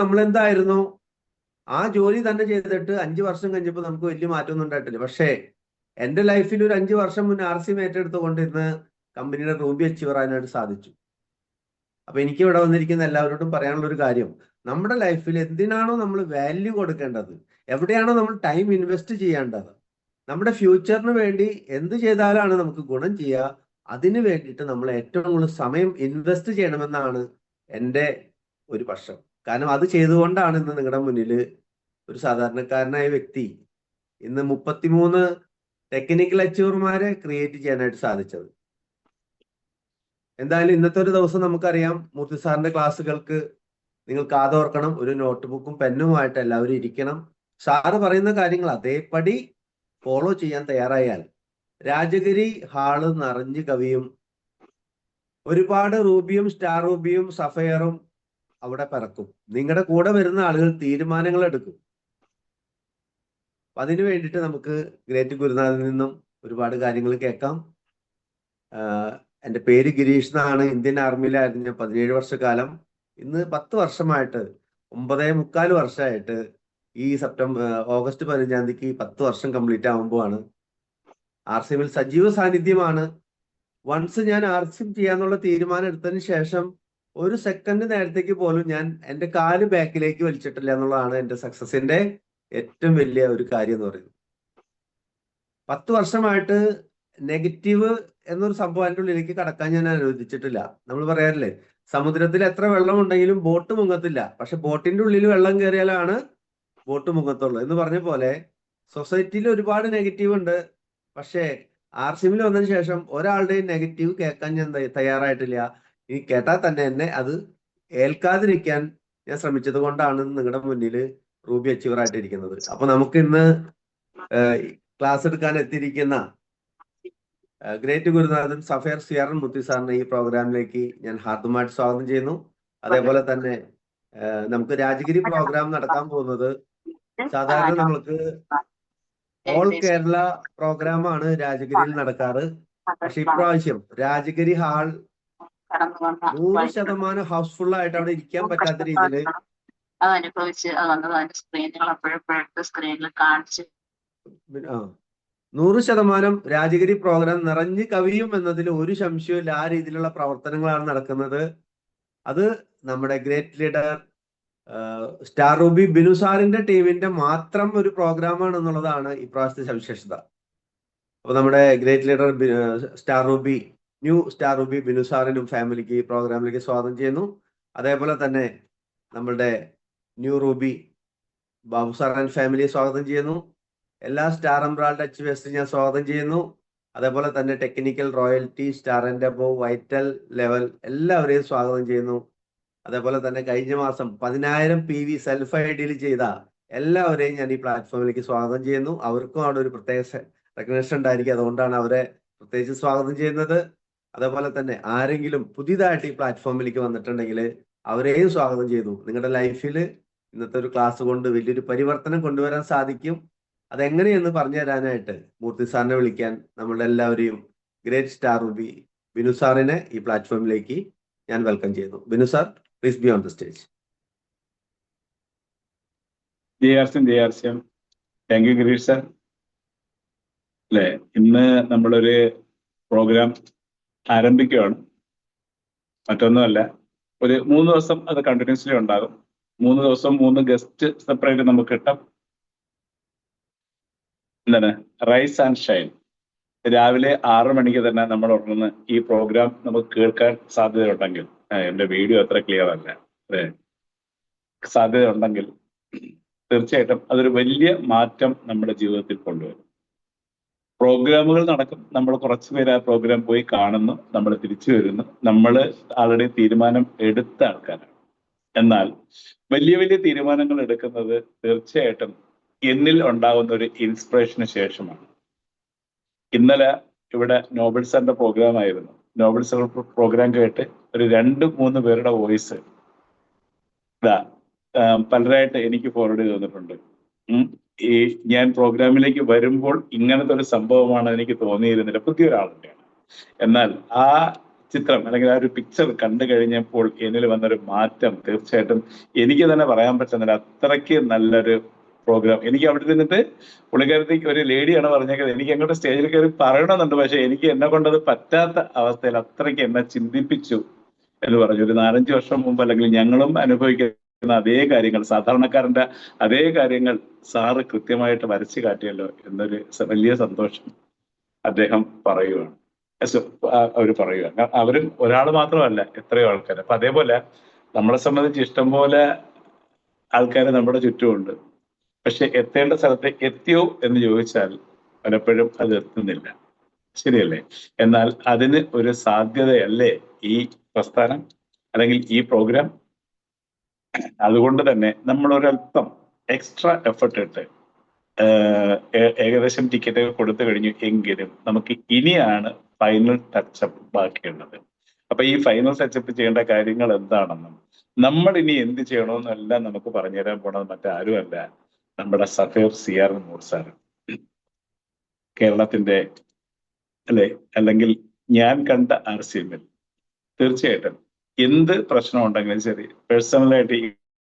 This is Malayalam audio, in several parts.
നമ്മളെന്തായിരുന്നു ആ ജോലി തന്നെ ചെയ്തിട്ട് 5 വർഷം കഴിഞ്ഞപ്പോൾ നമുക്ക് വലിയ മാറ്റമൊന്നും ഉണ്ടായിട്ടില്ല. പക്ഷേ എൻ്റെ ലൈഫിൽ ഒരു 5 വർഷം മുന്നേ RCM ഏറ്റെടുത്തുകൊണ്ട് ഇന്ന് കമ്പനിയുടെ റൂബി അച്ചീവർ ആകാനായിട്ട് സാധിച്ചു. അപ്പൊ എനിക്ക് ഇവിടെ വന്നിരിക്കുന്ന എല്ലാവരോടും പറയാനുള്ള ഒരു കാര്യം, നമ്മുടെ ലൈഫിൽ എന്തിനാണോ നമ്മൾ വാല്യൂ കൊടുക്കേണ്ടത്, എവിടെയാണോ നമ്മൾ ടൈം ഇൻവെസ്റ്റ് ചെയ്യേണ്ടത്, നമ്മുടെ ഫ്യൂച്ചറിന് വേണ്ടി എന്ത് ചെയ്താലാണ് നമുക്ക് ഗുണം ചെയ്യുക, അതിന് വേണ്ടിയിട്ട് നമ്മൾ ഏറ്റവും കൂടുതൽ സമയം ഇൻവെസ്റ്റ് ചെയ്യണമെന്നാണ് എൻ്റെ ഒരു പക്ഷം. കാരണം അത് ചെയ്തുകൊണ്ടാണ് ഇന്ന് നിങ്ങളുടെ മുന്നിൽ ഒരു സാധാരണക്കാരനായ വ്യക്തി ഇന്ന് 33 ടെക്നിക്കൽ അച്ചീവർമാരെ ക്രിയേറ്റ് ചെയ്യാനായിട്ട് സാധിച്ചത്. എന്തായാലും ഇന്നത്തെ ഒരു ദിവസം നമുക്കറിയാം, മൂർത്തി സാറിന്റെ ക്ലാസ്സുകൾക്ക് നിങ്ങൾ കാതോർക്കണം. ഒരു നോട്ട്ബുക്കും പെന്നുമായിട്ട് എല്ലാവരും ഇരിക്കണം. സാറ് പറയുന്ന കാര്യങ്ങൾ അതേപടി ഫോളോ ചെയ്യാൻ തയ്യാറായാൽ രാജഗിരി ഹാള് നിറഞ്ഞു കവിയും. ഒരുപാട് റൂബിയും സ്റ്റാർ റൂബിയും സഫയറും അവിടെ പിറക്കും. നിങ്ങളുടെ കൂടെ വരുന്ന ആളുകൾ തീരുമാനങ്ങൾ എടുക്കും. അപ്പൊ അതിനു വേണ്ടിയിട്ട് നമുക്ക് ഗ്രേറ്റ് ഗുരുനാഥിൽ നിന്നും ഒരുപാട് കാര്യങ്ങൾ കേൾക്കാം. എൻ്റെ പേര് ഗിരീഷ് എന്നാണ്. ഇന്ത്യൻ ആർമിയിലായിരുന്നു ഞാൻ 17 വർഷക്കാലം. ഇന്ന് 10 വർഷമായിട്ട് 9.25 വർഷമായിട്ട് ഈ ഓഗസ്റ്റ് 15-ാം തീയതിക്ക് 10 വർഷം കംപ്ലീറ്റ് ആകുമ്പോഴാണ് RCMൽ സജീവ സാന്നിധ്യമാണ്. വൺസ് ഞാൻ RCM ചെയ്യാന്നുള്ള തീരുമാനം എടുത്തതിന് ശേഷം ഒരു സെക്കൻഡ് നേരത്തേക്ക് പോലും ഞാൻ എൻ്റെ കാല് ബാക്കിലേക്ക് വലിച്ചിട്ടില്ല എന്നുള്ളതാണ് എൻ്റെ സക്സസിന്റെ ഏറ്റവും വലിയ ഒരു കാര്യം എന്ന് പറയുന്നത്. 10 വർഷമായിട്ട് നെഗറ്റീവ് എന്നൊരു സംഭവം അതിൻ്റെ ഉള്ളിലേക്ക് കടക്കാൻ ഞാൻ അനുവദിച്ചിട്ടില്ല. നമ്മൾ പറയാറില്ലേ, സമുദ്രത്തിൽ എത്ര വെള്ളം ഉണ്ടെങ്കിലും ബോട്ട് മുങ്ങത്തില്ല, പക്ഷെ ബോട്ടിന്റെ ഉള്ളിൽ വെള്ളം കയറിയാലാണ് ബോട്ട് മുങ്ങത്തുള്ളൂ എന്ന് പറഞ്ഞ പോലെ സൊസൈറ്റിയിൽ ഒരുപാട് നെഗറ്റീവ് ഉണ്ട്. പക്ഷേ RCMൽ വന്നതിന് ശേഷം ഒരാളുടെയും നെഗറ്റീവ് കേൾക്കാൻ ഞാൻ തയ്യാറായിട്ടില്ല. ഈ കേട്ടാൽ തന്നെ എന്നെ അത് ഏൽക്കാതിരിക്കാൻ ഞാൻ ശ്രമിച്ചത് കൊണ്ടാണ് നിങ്ങളുടെ മുന്നിൽ റൂബി അച്ചീവർ ആയിട്ടിരിക്കുന്നത്. അപ്പൊ നമുക്ക് ഇന്ന് ക്ലാസ് എടുക്കാൻ എത്തിയിരിക്കുന്ന ഗ്രേറ്റ് ഗുരുനാഥൻ സഫയർ സിയാറൻ മുത്തി സാറിനെ ഈ പ്രോഗ്രാമിലേക്ക് ഞാൻ ഹാർദമായിട്ട് സ്വാഗതം ചെയ്യുന്നു. അതേപോലെ തന്നെ നമുക്ക് രാജഗിരി പ്രോഗ്രാം നടക്കാൻ പോകുന്നത് സാധാരണ നമ്മൾക്ക് ഓൾ കേരള പ്രോഗ്രാമാണ് രാജഗിരിയിൽ നടക്കാറ്. പക്ഷെ ഇപ്രാവശ്യം രാജഗിരി ഹാൾ 100% ഹൗസ്ഫുൾ ആയിട്ട് അവിടെ ഇരിക്കാൻ പറ്റാത്ത രീതിയിൽ അതനുഭവിച്ച് അത് വന്നത് അതിന്റെ സ്ക്രീനുകൾ അപ്പോഴപ്പോഴത്തെ സ്ക്രീനിൽ കാണിച്ച് 100% രാജഗിരി പ്രോഗ്രാം നിറഞ്ഞു കവിയും എന്നതിൽ ഒരു സംശയമില്ല. ആ രീതിയിലുള്ള പ്രവർത്തനങ്ങളാണ് നടക്കുന്നത്. അത് നമ്മുടെ great leader star Ruby Binu സാറിന്റെ ടീമിന്റെ മാത്രം ഒരു പ്രോഗ്രാമാണ് എന്നുള്ളതാണ് ഇപ്രാവശ്യത്തെ സവിശേഷത. അപ്പൊ നമ്മുടെ great leader star Ruby Binu സാറിനും ഫാമിലിക്ക് ഈ പ്രോഗ്രാമിലേക്ക് സ്വാഗതം ചെയ്യുന്നു. അതേപോലെ തന്നെ നമ്മളുടെ new Ruby Babu sir and ഫാമിലിയെ സ്വാഗതം ചെയ്യുന്നു. എല്ലാ സ്റ്റാർ എംബ്രാൾഡ് അച്ചീവേഴ്സിനും ഞാൻ സ്വാഗതം ചെയ്യുന്നു. അതേപോലെ തന്നെ technical royalty, star and above, vital level എല്ലാവരെയും സ്വാഗതം ചെയ്യുന്നു. അതേപോലെ തന്നെ കഴിഞ്ഞ മാസം 10,000 PV സെൽഫ് ഐഡിയിൽ ചെയ്ത എല്ലാവരെയും ഞാൻ ഈ പ്ലാറ്റ്ഫോമിലേക്ക് സ്വാഗതം ചെയ്യുന്നു. അവർക്കും അവിടെ ഒരു പ്രത്യേക റെക്കഗ്നേഷൻ ഉണ്ടായിരിക്കും, അതുകൊണ്ടാണ് അവരെ പ്രത്യേകിച്ച് സ്വാഗതം ചെയ്യുന്നത്. അതേപോലെ തന്നെ ആരെങ്കിലും പുതിയതായിട്ട് ഈ പ്ലാറ്റ്ഫോമിലേക്ക് വന്നിട്ടുണ്ടെങ്കിൽ അവരെയും സ്വാഗതം ചെയ്തു. നിങ്ങളുടെ ലൈഫിൽ ഇന്നത്തെ ഒരു ക്ലാസ് കൊണ്ട് വലിയൊരു പരിവർത്തനം കൊണ്ടുവരാൻ സാധിക്കും. അതെങ്ങനെയെന്ന് പറഞ്ഞു തരാനായിട്ട് മൂർത്തി സാറിനെ വിളിക്കാൻ നമ്മളുടെ എല്ലാവരെയും ഗ്രേറ്റ് സ്റ്റാർ റൂബി ബിനു സാറിനെ ഈ പ്ലാറ്റ്ഫോമിലേക്ക് ഞാൻ വെൽക്കം ചെയ്യുന്നു. Binu sir, please be on the stage. Thank you Girish sir. അല്ലേ, ഇന്ന് നമ്മളൊരു പ്രോഗ്രാം ആരംഭിക്കുകയാണ്. മറ്റൊന്നുമല്ല, ഒരു 3 ദിവസം അത് കണ്ടിന്യൂസ്ലി ഉണ്ടാകും. 3 ദിവസം 3 ഗസ്റ്റ് സെപ്പറേറ്റ് നമുക്ക് കിട്ടും. എന്താണ്, റൈസ് ആൻഡ് ഷൈൻ. രാവിലെ 6 മണിക്ക് തന്നെ നമ്മൾ ഉറങ്ങുന്ന ഈ പ്രോഗ്രാം നമുക്ക് കേൾക്കാൻ സാധ്യതയുണ്ടെങ്കിൽ, എൻ്റെ വീഡിയോ അത്ര ക്ലിയർ അല്ല, അല്ലേ, സാധ്യതയുണ്ടെങ്കിൽ തീർച്ചയായിട്ടും അതൊരു വലിയ മാറ്റം നമ്മുടെ ജീവിതത്തിൽ കൊണ്ടുവരും. പ്രോഗ്രാമുകൾ നടക്കും, നമ്മൾ കുറച്ച് പേര് ആ പ്രോഗ്രാം പോയി കാണുന്നു, നമ്മൾ തിരിച്ചു വരുന്നു, നമ്മൾ ആൾറെഡി തീരുമാനം എടുത്ത ആൾക്കാരാണ്. എന്നാൽ വലിയ വലിയ തീരുമാനങ്ങൾ എടുക്കുന്നത് തീർച്ചയായിട്ടും എന്നിൽ ഉണ്ടാകുന്ന ഒരു ഇൻസ്പിറേഷന് ശേഷമാണ്. ഇന്നലെ ഇവിടെ നോബൽ സാറിന്റെ പ്രോഗ്രാം ആയിരുന്നു. നോബൽ സാർ പ്രോഗ്രാം കേട്ട് ഒരു 2-3 പേരുടെ വോയിസ് പലരായിട്ട് എനിക്ക് ഫോർവേഡ് ചെയ്തിട്ടുണ്ട്. ഈ ഞാൻ പ്രോഗ്രാമിലേക്ക് വരുമ്പോൾ ഇങ്ങനത്തെ ഒരു സംഭവമാണ് എനിക്ക് തോന്നിയിരുന്നില്ല, പുതിയൊരാളുടെയാണ്. എന്നാൽ ആ ചിത്രം അല്ലെങ്കിൽ ആ ഒരു പിക്ചർ കണ്ടു കഴിഞ്ഞപ്പോൾ എന്നിൽ വന്നൊരു മാറ്റം തീർച്ചയായിട്ടും എനിക്ക് തന്നെ പറയാൻ പറ്റുന്നില്ല. അത്രയ്ക്ക് നല്ലൊരു പ്രോഗ്രാം. എനിക്ക് അവിടെ നിന്നിട്ട് പുള്ളിക്കാരത്തേക്ക് ഒരു ലേഡിയാണ് പറഞ്ഞേക്കുന്നത്, എനിക്ക് അങ്ങോട്ട് സ്റ്റേജിൽ കയറി പറയണമെന്നുണ്ട്, പക്ഷെ എനിക്ക് എന്നെ കൊണ്ടത് പറ്റാത്ത അവസ്ഥയിൽ അത്രയ്ക്ക് എന്നെ ചിന്തിപ്പിച്ചു എന്ന് പറഞ്ഞു. ഒരു 4-5 വർഷം മുമ്പ് അല്ലെങ്കിൽ ഞങ്ങളും അനുഭവിക്കുന്ന അതേ കാര്യങ്ങൾ, സാധാരണക്കാരന്റെ അതേ കാര്യങ്ങൾ സാറ് കൃത്യമായിട്ട് വരച്ചു കാട്ടിയല്ലോ എന്നൊരു വലിയ സന്തോഷം അദ്ദേഹം പറയുകയാണ്. അവർ പറയുക. അവരും ഒരാൾ മാത്രമല്ല, എത്രയോ ആൾക്കാർ. അപ്പൊ അതേപോലെ നമ്മളെ സംബന്ധിച്ച് ഇഷ്ടംപോലെ ആൾക്കാർ നമ്മുടെ ചുറ്റുമുണ്ട്. പക്ഷെ എത്തേണ്ട സ്ഥലത്ത് എത്തിയോ എന്ന് ചോദിച്ചാൽ പലപ്പോഴും അത് എത്തുന്നില്ല. ശരിയല്ലേ? എന്നാൽ അതിന് ഒരു സാധ്യതയല്ലേ ഈ പ്രസ്ഥാനം അല്ലെങ്കിൽ ഈ പ്രോഗ്രാം? അതുകൊണ്ട് തന്നെ നമ്മൾ ഒരല്പം എക്സ്ട്രാ എഫർട്ട് ഇട്ട് ഏകദേശം ടിക്കറ്റ് കൊടുത്തു കഴിഞ്ഞു എങ്കിലും നമുക്ക് ഇനിയാണ് ഫൈനൽ ടച്ചപ്പ് ബാക്കിയുള്ളത്. അപ്പൊ ഈ ഫൈനൽ ടച്ചപ്പ് ചെയ്യേണ്ട കാര്യങ്ങൾ എന്താണെന്നും നമ്മൾ ഇനി എന്ത് ചെയ്യണമെന്നെല്ലാം നമുക്ക് പറഞ്ഞുതരാൻ പോണത് മറ്റാരുമല്ല, നമ്മുടെ സഫീർ സിആർ മൂർ സാർ. കേരളത്തിന്റെ അല്ലെ, അല്ലെങ്കിൽ ഞാൻ കണ്ട RCMൽ തീർച്ചയായിട്ടും എന്ത് പ്രശ്നം ഉണ്ടെങ്കിലും ശരി, പേഴ്സണലായിട്ട്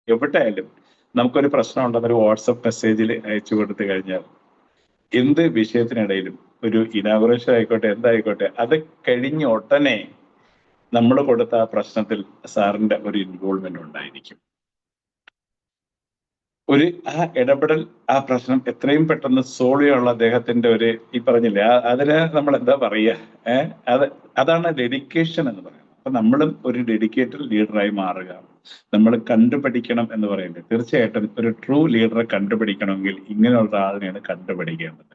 എവിടെയായാലും നമുക്കൊരു പ്രശ്നം ഉണ്ടെന്നൊരു വാട്സപ്പ് മെസ്സേജിൽ അയച്ചു കൊടുത്തു കഴിഞ്ഞാൽ എന്ത് വിഷയത്തിനിടയിലും ഒരു ഇനാഗുറേഷൻ ആയിക്കോട്ടെ എന്തായിക്കോട്ടെ, അത് കഴിഞ്ഞ ഉടനെ നമ്മൾ കൊടുത്ത ആ പ്രശ്നത്തിൽ സാറിന്റെ ഒരു ഇൻവോൾവ്മെന്റ് ഉണ്ടായിരിക്കും. ഒരു ആ ഇടപെടൽ, ആ പ്രശ്നം എത്രയും പെട്ടെന്ന് സോൾവ് ചെയ്യാനുള്ള അദ്ദേഹത്തിന്റെ ഒരു ഈ പറഞ്ഞില്ലേ, അതിന് നമ്മൾ എന്താ പറയുക, അതാണ് ഡെഡിക്കേഷൻ എന്ന് പറയുന്നത്. അപ്പൊ നമ്മളും ഒരു ഡെഡിക്കേറ്റഡ് ലീഡറായി മാറുക, നമ്മൾ കണ്ടുപിടിക്കണം എന്ന് പറയുന്നത്. തീർച്ചയായിട്ടും ഒരു ട്രൂ ലീഡറെ കണ്ടുപിടിക്കണമെങ്കിൽ ഇങ്ങനെയുള്ള ആളിനെയാണ് കണ്ടുപിടിക്കേണ്ടത്.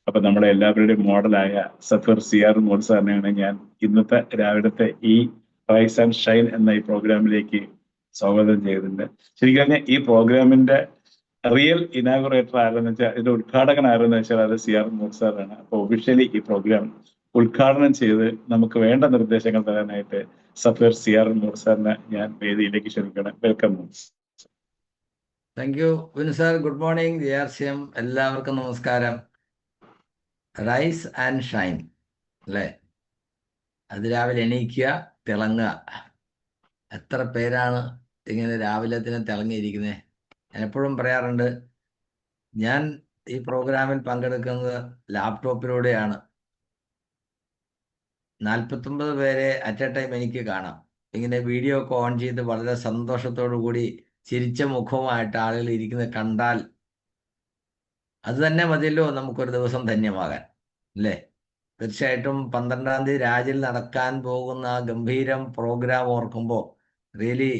അപ്പൊ നമ്മുടെ എല്ലാവരുടെയും മോഡലായ സഫീർ സിആർ മൂർ സാറിനെയാണ് ഞാൻ ഇന്നത്തെ രാവിലത്തെ ഈ റൈസ് ആൻഡ് ഷൈൻ എന്ന ഈ പ്രോഗ്രാമിലേക്ക് സ്വാഗതം ചെയ്തിട്ടുണ്ട്. ശരിക്കും പറഞ്ഞാൽ ഈ പ്രോഗ്രാമിന്റെ റിയൽ ഇനാഗുറേറ്റർ ആരെന്ന് വെച്ചാൽ, ഇതിന്റെ ഉദ്ഘാടകൻ ആരെന്ന് വെച്ചാൽ അത് സിആർ മൂർ സാറാണ്. അപ്പൊ ഒഫീഷ്യലി ഈ പ്രോഗ്രാം ഉദ്ഘാടനം ചെയ്ത് നമുക്ക് വേണ്ട നിർദ്ദേശങ്ങൾ തരാനായിട്ട് സഫീർ സിആർ മൂർ സാറിനെ ഞാൻ വേദിയിലേക്ക് ക്ഷണിക്കണം. Welcome. Thank you Vinu sir. Good morning RCM എല്ലാവർക്കും നമസ്കാരം. റൈസ് ആൻഡ് ഷൈൻ അല്ലേ? അതിരാവിലെ എണീക്കുക, തിളങ്ങുക. എത്ര പേരാണ് ഇങ്ങനെ രാവിലെ തന്നെ തിളങ്ങിയിരിക്കുന്നത്? ഞാൻ എപ്പോഴും പറയാറുണ്ട്, ഞാൻ ഈ പ്രോഗ്രാമിൽ പങ്കെടുക്കുന്നത് ലാപ്ടോപ്പിലൂടെയാണ്. 49 പേരെ അറ്റ് എ ടൈം എനിക്ക് കാണാം. ഇങ്ങനെ വീഡിയോ ഒക്കെ ഓൺ ചെയ്ത് വളരെ സന്തോഷത്തോടു കൂടി ചിരിച്ച മുഖവുമായിട്ട് ആളുകൾ ഇരിക്കുന്നത് കണ്ടാൽ അത് തന്നെ മതിയല്ലോ നമുക്കൊരു ദിവസം ധന്യമാകാൻ, അല്ലേ? തീർച്ചയായിട്ടും 12-ാം തീയതി രാജിൽ നടക്കാൻ പോകുന്ന ആ ഗംഭീരം പ്രോഗ്രാം ഓർക്കുമ്പോൾ റിയലി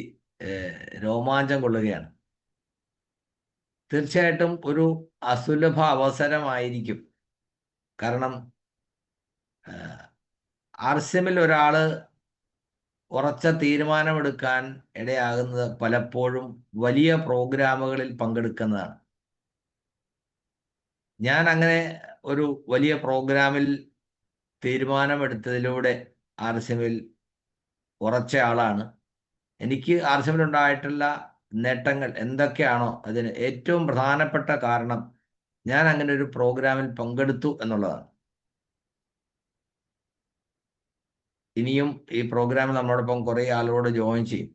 രോമാഞ്ചം കൊള്ളുകയാണ്. തീർച്ചയായിട്ടും ഒരു അസുലഭ അവസരമായിരിക്കും. കാരണം RCMൽ ഒരാൾ ഉറച്ച തീരുമാനമെടുക്കാൻ ഇടയാകുന്നത് പലപ്പോഴും വലിയ പ്രോഗ്രാമുകളിൽ പങ്കെടുക്കുന്നതാണ്. ഞാൻ അങ്ങനെ ഒരു വലിയ പ്രോഗ്രാമിൽ തീരുമാനമെടുത്തതിലൂടെ RCMൽ ഉറച്ച ആളാണ്. എനിക്ക് RCMൽ ഉണ്ടായിട്ടുള്ള നേട്ടങ്ങൾ എന്തൊക്കെയാണോ അതിന് ഏറ്റവും പ്രധാനപ്പെട്ട കാരണം ഞാൻ അങ്ങനെ ഒരു പ്രോഗ്രാമിൽ പങ്കെടുത്തു എന്നുള്ളതാണ്. ഇനിയും ഈ പ്രോഗ്രാമിൽ നമ്മളോടൊപ്പം കുറേ ആളുകളോട് ജോയിൻ ചെയ്യും.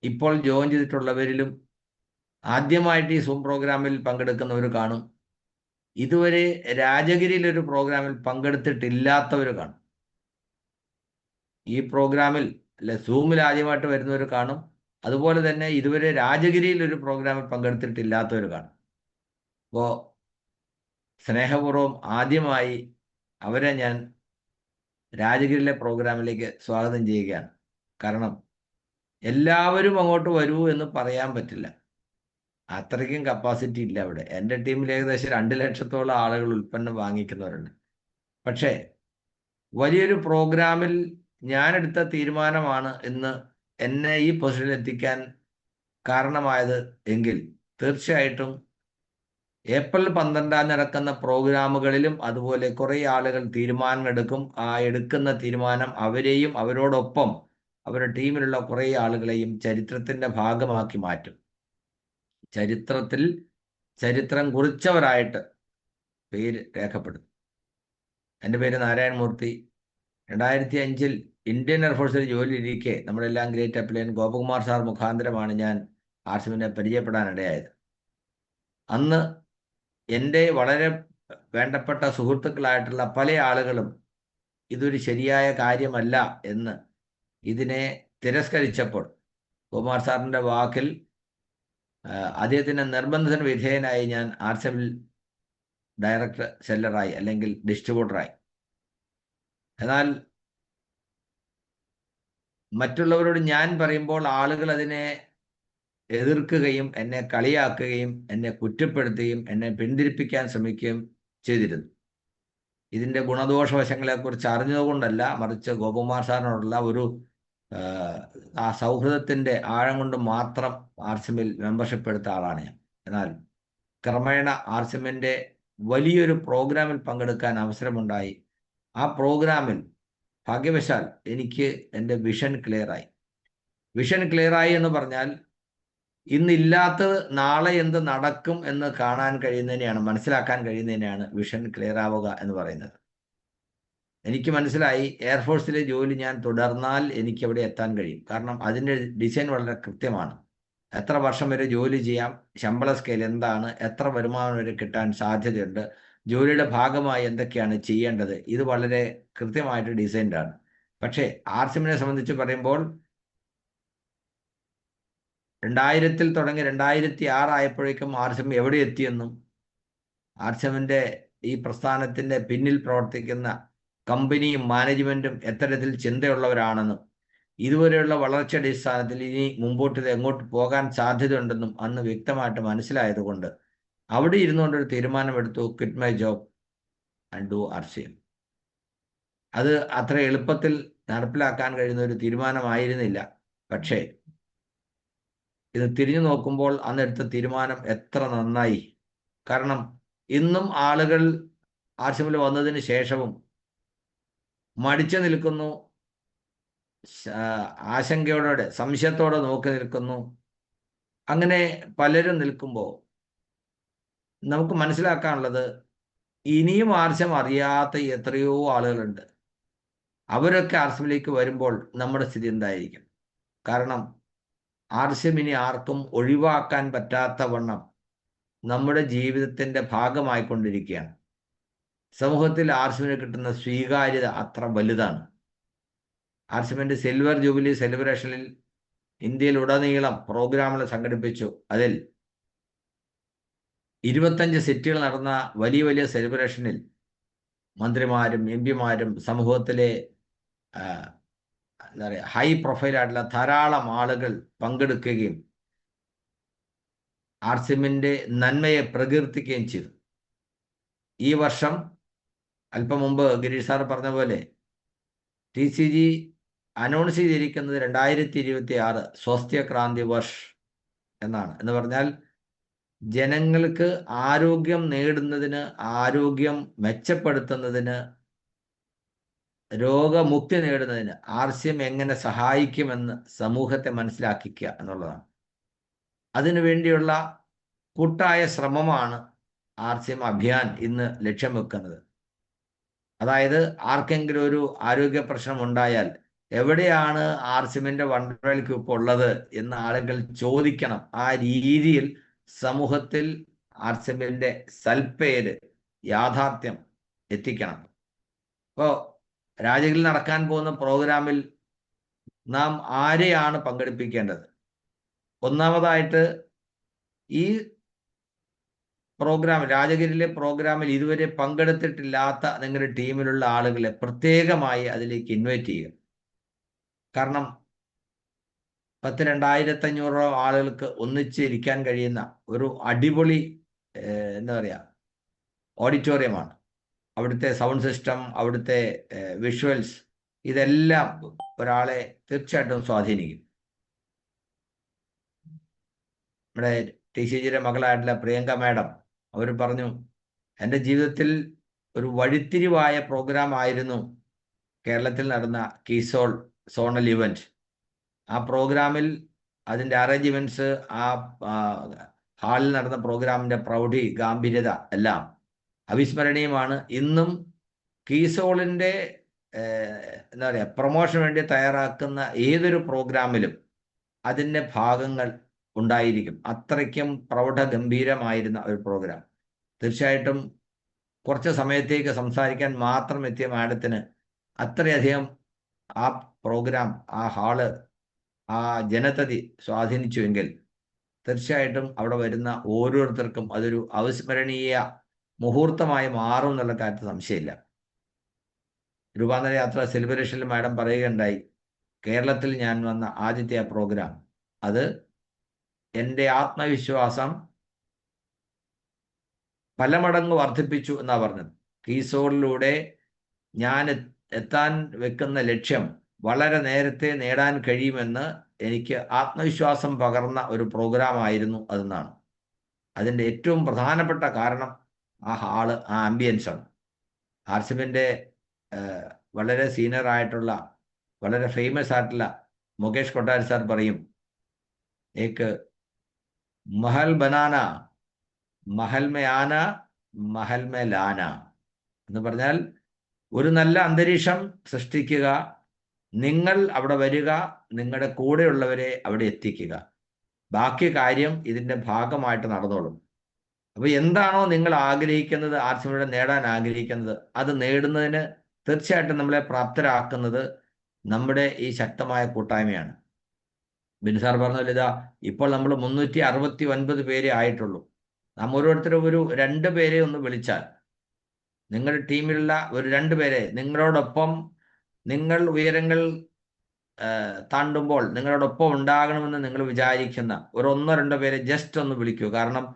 ഇപ്പോൾ ജോയിൻ ചെയ്തിട്ടുള്ളവരിലും ആദ്യമായിട്ട് ഈ സൂം പ്രോഗ്രാമിൽ പങ്കെടുക്കുന്നവർ കാണും. ഇതുവരെ രാജഗിരിയിൽ ഒരു പ്രോഗ്രാമിൽ പങ്കെടുത്തിട്ടില്ലാത്തവർ കാണും. ഈ പ്രോഗ്രാമിൽ അല്ലെ സൂമിൽ ആദ്യമായിട്ട് വരുന്നവർ കാണും. അതുപോലെ തന്നെ ഇതുവരെ രാജഗിരിയിൽ ഒരു പ്രോഗ്രാമിൽ പങ്കെടുത്തിട്ടില്ലാത്തവർ കാണും. അപ്പോൾ സ്നേഹപൂർവ്വം ആദ്യമായി അവരെ ഞാൻ രാജഗിരിയിലെ പ്രോഗ്രാമിലേക്ക് സ്വാഗതം ചെയ്യുകയാണ്. കാരണം എല്ലാവരും അങ്ങോട്ട് വരൂ എന്ന് പറയാൻ പറ്റില്ല, അത്രയ്ക്കും കപ്പാസിറ്റി ഇല്ല അവിടെ. എൻ്റെ ടീമിൽ ഏകദേശം 2 ലക്ഷത്തോളം ആളുകൾ ഉൽപ്പന്നം വാങ്ങിക്കുന്നവരുണ്ട്. പക്ഷേ വലിയൊരു പ്രോഗ്രാമിൽ ഞാനെടുത്ത തീരുമാനമാണ് ഇന്ന് എന്നെ ഈ പൊസിഷനിൽ എത്തിക്കാൻ കാരണമായത് എങ്കിൽ തീർച്ചയായിട്ടും ഏപ്രിൽ 12-ാം നടക്കുന്ന പ്രോഗ്രാമുകളിലും അതുപോലെ കുറേ ആളുകൾ തീരുമാനമെടുക്കും. ആ എടുക്കുന്ന തീരുമാനം അവരെയും അവരോടൊപ്പം അവരുടെ ടീമിലുള്ള കുറേ ആളുകളെയും ചരിത്രത്തിൻ്റെ ഭാഗമാക്കി മാറ്റും. ചരിത്രത്തിൽ ചരിത്രം കുറിച്ചവരായിട്ട് പേര് രേഖപ്പെടും. എൻ്റെ പേര് നാരായണ മൂർത്തി. 2005-ൽ ഇന്ത്യൻ എയർഫോഴ്സിൽ ജോലി ഇരിക്കെ നമ്മളെല്ലാം ഗ്രേറ്റ് അപ്ലയൻ ഗോപകുമാർ സാർ മുഖാന്തരമാണ് ഞാൻ ആർസിമിനെ പരിചയപ്പെടാനിടയായത്. അന്ന് എൻ്റെ വളരെ വേണ്ടപ്പെട്ട സുഹൃത്തുക്കളായിട്ടുള്ള പല ആളുകളും ഇതൊരു ശരിയായ കാര്യമല്ല എന്ന് ഇതിനെ തിരസ്കരിച്ചപ്പോൾ കുമാർ സാറിൻ്റെ വാക്കിൽ അദ്ദേഹത്തിൻ്റെ നിർബന്ധത്തിന് വിധേയനായി ഞാൻ ആർസിമിൽ ഡയറക്ടർ സെല്ലറായി അല്ലെങ്കിൽ ഡിസ്ട്രിബ്യൂട്ടറായി. എന്നാൽ മറ്റുള്ളവരോട് ഞാൻ പറയുമ്പോൾ ആളുകൾ അതിനെ എതിർക്കുകയും എന്നെ കളിയാക്കുകയും എന്നെ കുറ്റപ്പെടുത്തുകയും എന്നെ പിന്തിരിപ്പിക്കാൻ ശ്രമിക്കുകയും ചെയ്തിരുന്നു. ഇതിൻ്റെ ഗുണദോഷവശങ്ങളെക്കുറിച്ച് അറിഞ്ഞതുകൊണ്ടല്ല, മറിച്ച് ഗോപകുമാർ സാറിനോടുള്ള ഒരു ആ സൗഹൃദത്തിൻ്റെ ആഴം കൊണ്ട് മാത്രം ആർസിമിൽ മെമ്പർഷിപ്പ് എടുത്ത ആളാണ് ഞാൻ. എന്നാൽ ക്രമേണ ആർസിമിൻ്റെ വലിയൊരു പ്രോഗ്രാമിൽ പങ്കെടുക്കാൻ അവസരമുണ്ടായി. ആ പ്രോഗ്രാമിൽ ഭാഗ്യവശാൽ എനിക്ക് എൻ്റെ വിഷൻ ക്ലിയറായി. വിഷൻ ക്ലിയറായി എന്ന് പറഞ്ഞാൽ ഇന്നില്ലാത്തത് നാളെ എന്ത് നടക്കും എന്ന് കാണാൻ കഴിയുന്നതിനെയാണ്, മനസ്സിലാക്കാൻ കഴിയുന്നതിനെയാണ് വിഷൻ ക്ലിയർ ആവുക എന്ന് പറയുന്നത്. എനിക്ക് മനസ്സിലായി എയർഫോഴ്സിലെ ജോലി ഞാൻ തുടർന്നാൽ എനിക്ക് അവിടെ എത്താൻ കഴിയും. കാരണം അതിൻ്റെ ഡിസൈൻ വളരെ കൃത്യമാണ്. എത്ര വർഷം വരെ ജോലി ചെയ്യാം, ശമ്പള സ്കെയിൽ എന്താണ്, എത്ര വരുമാനം വരെ കിട്ടാൻ സാധ്യതയുണ്ട്, ജോലിയുടെ ഭാഗമായി എന്തൊക്കെയാണ് ചെയ്യേണ്ടത്, ഇത് വളരെ കൃത്യമായിട്ട് ഡിസൈൻഡാണ്. പക്ഷേ ആർസിമിനെ സംബന്ധിച്ച് പറയുമ്പോൾ 2000 തുടങ്ങി 2006 ആയപ്പോഴേക്കും ആർസിം എവിടെ എത്തിയെന്നും ആർസിമിൻ്റെ ഈ പ്രസ്ഥാനത്തിൻ്റെ പിന്നിൽ പ്രവർത്തിക്കുന്ന കമ്പനിയും മാനേജ്മെൻറ്റും എത്തരത്തിൽ ചിന്തയുള്ളവരാണെന്നും ഇതുവരെയുള്ള വളർച്ച അടിസ്ഥാനത്തിൽ ഇനി മുമ്പോട്ട് ഇത് എങ്ങോട്ട് പോകാൻ സാധ്യതയുണ്ടെന്നും അന്ന് വ്യക്തമായിട്ട് മനസ്സിലായതുകൊണ്ട് അവിടെ ഇരുന്നുകൊണ്ടൊരു തീരുമാനമെടുത്തു, quit my job and do RCM. അത് അത്ര എളുപ്പത്തിൽ നടപ്പിലാക്കാൻ കഴിയുന്ന ഒരു തീരുമാനമായിരുന്നില്ല. പക്ഷേ ഇത് തിരിഞ്ഞു നോക്കുമ്പോൾ അന്നെടുത്ത തീരുമാനം എത്ര നന്നായി. കാരണം ഇന്നും ആളുകൾ ആർസിമിൽ വന്നതിന് ശേഷവും മടിച്ചു നിൽക്കുന്നു, ആശങ്കയോടെ സംശയത്തോടെ നോക്കി നിൽക്കുന്നു. അങ്ങനെ പലരും നിൽക്കുമ്പോൾ നമുക്ക് മനസ്സിലാക്കാനുള്ളത്, ഇനിയും ആർസിം അറിയാത്ത എത്രയോ ആളുകളുണ്ട്. അവരൊക്കെ ആർസിമിലേക്ക് വരുമ്പോൾ നമ്മുടെ സ്ഥിതി എന്തായിരിക്കും? കാരണം ആർസിം ഇനി ആർക്കും ഒഴിവാക്കാൻ പറ്റാത്ത വണ്ണം നമ്മുടെ ജീവിതത്തിൻ്റെ ഭാഗമായിക്കൊണ്ടിരിക്കുകയാണ്. സമൂഹത്തിൽ ആർസിമിന് കിട്ടുന്ന സ്വീകാര്യത അത്ര വലുതാണ്. ആർസിമിൻ്റെ സിൽവർ ജൂബിലി സെലിബ്രേഷനിൽ ഇന്ത്യയിലുടനീളം പ്രോഗ്രാമുകൾ സംഘടിപ്പിച്ചു. അതിൽ 25 സിറ്റികൾ നടന്ന വലിയ വലിയ സെലിബ്രേഷനിൽ മന്ത്രിമാരും എം പിമാരും സമൂഹത്തിലെ എന്താ പറയുക ഹൈ പ്രൊഫൈലായിട്ടുള്ള ധാരാളം ആളുകൾ പങ്കെടുക്കുകയും ആർസിമിൻ്റെ നന്മയെ പ്രകീർത്തിക്കുകയും ചെയ്തു. ഈ വർഷം അല്പം മുമ്പ് ഗിരീഷ് സാർ പറഞ്ഞ പോലെ TCG അനൗൺസ് ചെയ്തിരിക്കുന്നത് 2026 സ്വാസ്ഥ്യക്രാന്തി വർഷ് എന്നാണ്. എന്ന് പറഞ്ഞാൽ ജനങ്ങൾക്ക് ആരോഗ്യം നേടുന്നതിന്, ആരോഗ്യം മെച്ചപ്പെടുത്തുന്നതിന്, രോഗമുക്തി നേടുന്നതിന് ആർസിഎം എങ്ങനെ സഹായിക്കുമെന്ന് സമൂഹത്തെ മനസ്സിലാക്കിക്കുക എന്നുള്ളതാണ്. അതിനുവേണ്ടിയുള്ള കൂട്ടായ ശ്രമമാണ് ആർസിഎം അഭിയാൻ ഇന്ന് ലക്ഷ്യം വെക്കുന്നത്. അതായത് ആർക്കെങ്കിലും ഒരു ആരോഗ്യ പ്രശ്നം ഉണ്ടായാൽ എവിടെയാണ് ആർസിഎമ്മിൻ്റെ വണ്ടർവെൽ ക്യൂപ്പ് ഉള്ളത് എന്ന് ആളുകൾ ചോദിക്കണം. ആ രീതിയിൽ സമൂഹത്തിൽ ആർസിഎമ്മിൻ്റെ സൽപ്പേര്, യാഥാർത്ഥ്യം എത്തിക്കണം. ഇപ്പോൾ രാജഗിരിയിൽ നടക്കാൻ പോകുന്ന പ്രോഗ്രാമിൽ നാം ആരെയാണ് പങ്കെടുപ്പിക്കേണ്ടത്? ഒന്നാമതായിട്ട് ഈ പ്രോഗ്രാം, രാജഗിരിയിലെ പ്രോഗ്രാമിൽ ഇതുവരെ പങ്കെടുത്തിട്ടില്ലാത്ത നിങ്ങളുടെ ടീമിലുള്ള ആളുകളെ പ്രത്യേകമായി അതിലേക്ക് ഇൻവൈറ്റ് ചെയ്യുക. കാരണം 2,500 ആളുകൾക്ക് ഒന്നിച്ചിരിക്കാൻ കഴിയുന്ന ഒരു അടിപൊളി എന്താ പറയുക ഓഡിറ്റോറിയമാണ്. അവിടുത്തെ സൗണ്ട് സിസ്റ്റം, അവിടുത്തെ വിഷ്വൽസ്, ഇതെല്ലാം ഒരാളെ തീർച്ചയായിട്ടും സ്വാധീനിക്കും. നമ്മുടെ TCGയുടെ മകളായിട്ടുള്ള പ്രിയങ്ക മാഡം അവർ പറഞ്ഞു, എൻ്റെ ജീവിതത്തിൽ ഒരു വഴിത്തിരിവായ പ്രോഗ്രാം ആയിരുന്നു കേരളത്തിൽ നടന്ന കീസോൾ സോണൽ ഇവൻറ്റ്. ആ പ്രോഗ്രാമിൽ അതിൻ്റെ അറേഞ്ച്മെൻറ്റ്സ്, ആ ഹാളിൽ നടന്ന പ്രോഗ്രാമിൻ്റെ പ്രൗഢി, ഗാംഭീര്യത എല്ലാം അവിസ്മരണീയമാണ്. ഇന്നും കീസോളിൻ്റെ എന്താ പറയുക, പ്രൊമോഷന് വേണ്ടി തയ്യാറാക്കുന്ന ഏതൊരു പ്രോഗ്രാമിലും അതിൻ്റെ ഭാഗങ്ങൾ ഉണ്ടായിരിക്കും. അത്രയ്ക്കും പ്രൗഢഗംഭീരമായിരുന്ന ഒരു പ്രോഗ്രാം. തീർച്ചയായിട്ടും കുറച്ച് സമയത്തേക്ക് സംസാരിക്കാൻ മാത്രം എത്തിയ മാഡത്തിന് അത്രയധികം ആ പ്രോഗ്രാം, ആ ഹാള്, ആ ജനതതി സ്വാധീനിച്ചുവെങ്കിൽ തീർച്ചയായിട്ടും അവിടെ വരുന്ന ഓരോരുത്തർക്കും അതൊരു അവിസ്മരണീയ മുഹൂർത്തമായി മാറും എന്നുള്ള കാര്യത്തിൽ സംശയമില്ല. രൂപാന്തര യാത്ര സെലിബ്രേഷനിൽ മാഡം പറയുകയുണ്ടായി, കേരളത്തിൽ ഞാൻ വന്ന ആദ്യത്തെ ആ പ്രോഗ്രാം അത് എൻ്റെ ആത്മവിശ്വാസം പല മടങ്ങ് വർദ്ധിപ്പിച്ചു എന്നാ പറഞ്ഞത്. കീസോളിലൂടെ ഞാൻ എത്താൻ വെക്കുന്ന ലക്ഷ്യം വളരെ നേരത്തെ നേടാൻ കഴിയുമെന്ന് എനിക്ക് ആത്മവിശ്വാസം പകർന്ന ഒരു പ്രോഗ്രാം ആയിരുന്നു അതെന്നാണ്. അതിൻ്റെ ഏറ്റവും പ്രധാനപ്പെട്ട കാരണം ആ ഹാള്, ആ ആംബിയൻസാണ്. ആർസിബിൻ്റെ വളരെ സീനിയർ ആയിട്ടുള്ള, വളരെ ഫേമസ് ആയിട്ടുള്ള മുകേഷ് കൊട്ടാരി സാർ പറയും, ഏക്ക് മഹൽ ബനാന മഹൽ മേ ആന മഹൽ മേ ലാന എന്ന് പറഞ്ഞാൽ ഒരു നല്ല അന്തരീക്ഷം സൃഷ്ടിക്കുക, നിങ്ങൾ അവിടെ വരിക, നിങ്ങളുടെ കൂടെയുള്ളവരെ അവിടെ എത്തിക്കുക, ബാക്കി കാര്യം ഇതിൻ്റെ ഭാഗമായിട്ട് നടന്നോളും. അപ്പോൾ എന്താണോ നിങ്ങൾ ആഗ്രഹിക്കുന്നത്, ആർസിബിയുടെ നേടാൻ ആഗ്രഹിക്കുന്നത്, അത് നേടുന്നതിന് തീർച്ചയായിട്ടും നമ്മളെ പ്രാപ്തരാക്കുന്നത് നമ്മുടെ ഈ ശക്തമായ കൂട്ടായ്മയാണ്. ബിൻ സാർ പറഞ്ഞല്ലോ, ഇതാ ഇപ്പോൾ നമ്മൾ 369 പേരെ ആയിട്ടുള്ളൂ. നാം ഓരോരുത്തരും ഒരു 2 പേരെ ഒന്ന് വിളിച്ചാൽ, നിങ്ങളുടെ ടീമിലുള്ള ഒരു 2 പേരെ നിങ്ങളോടൊപ്പം, നിങ്ങൾ ഉയരങ്ങൾ താണ്ടുമ്പോൾ നിങ്ങളോടൊപ്പം ഉണ്ടാകണമെന്ന് നിങ്ങൾ വിചാരിക്കുന്ന ഒരു 1-2 പേരെ ജസ്റ്റ് ഒന്ന് വിളിക്കൂ. കാരണം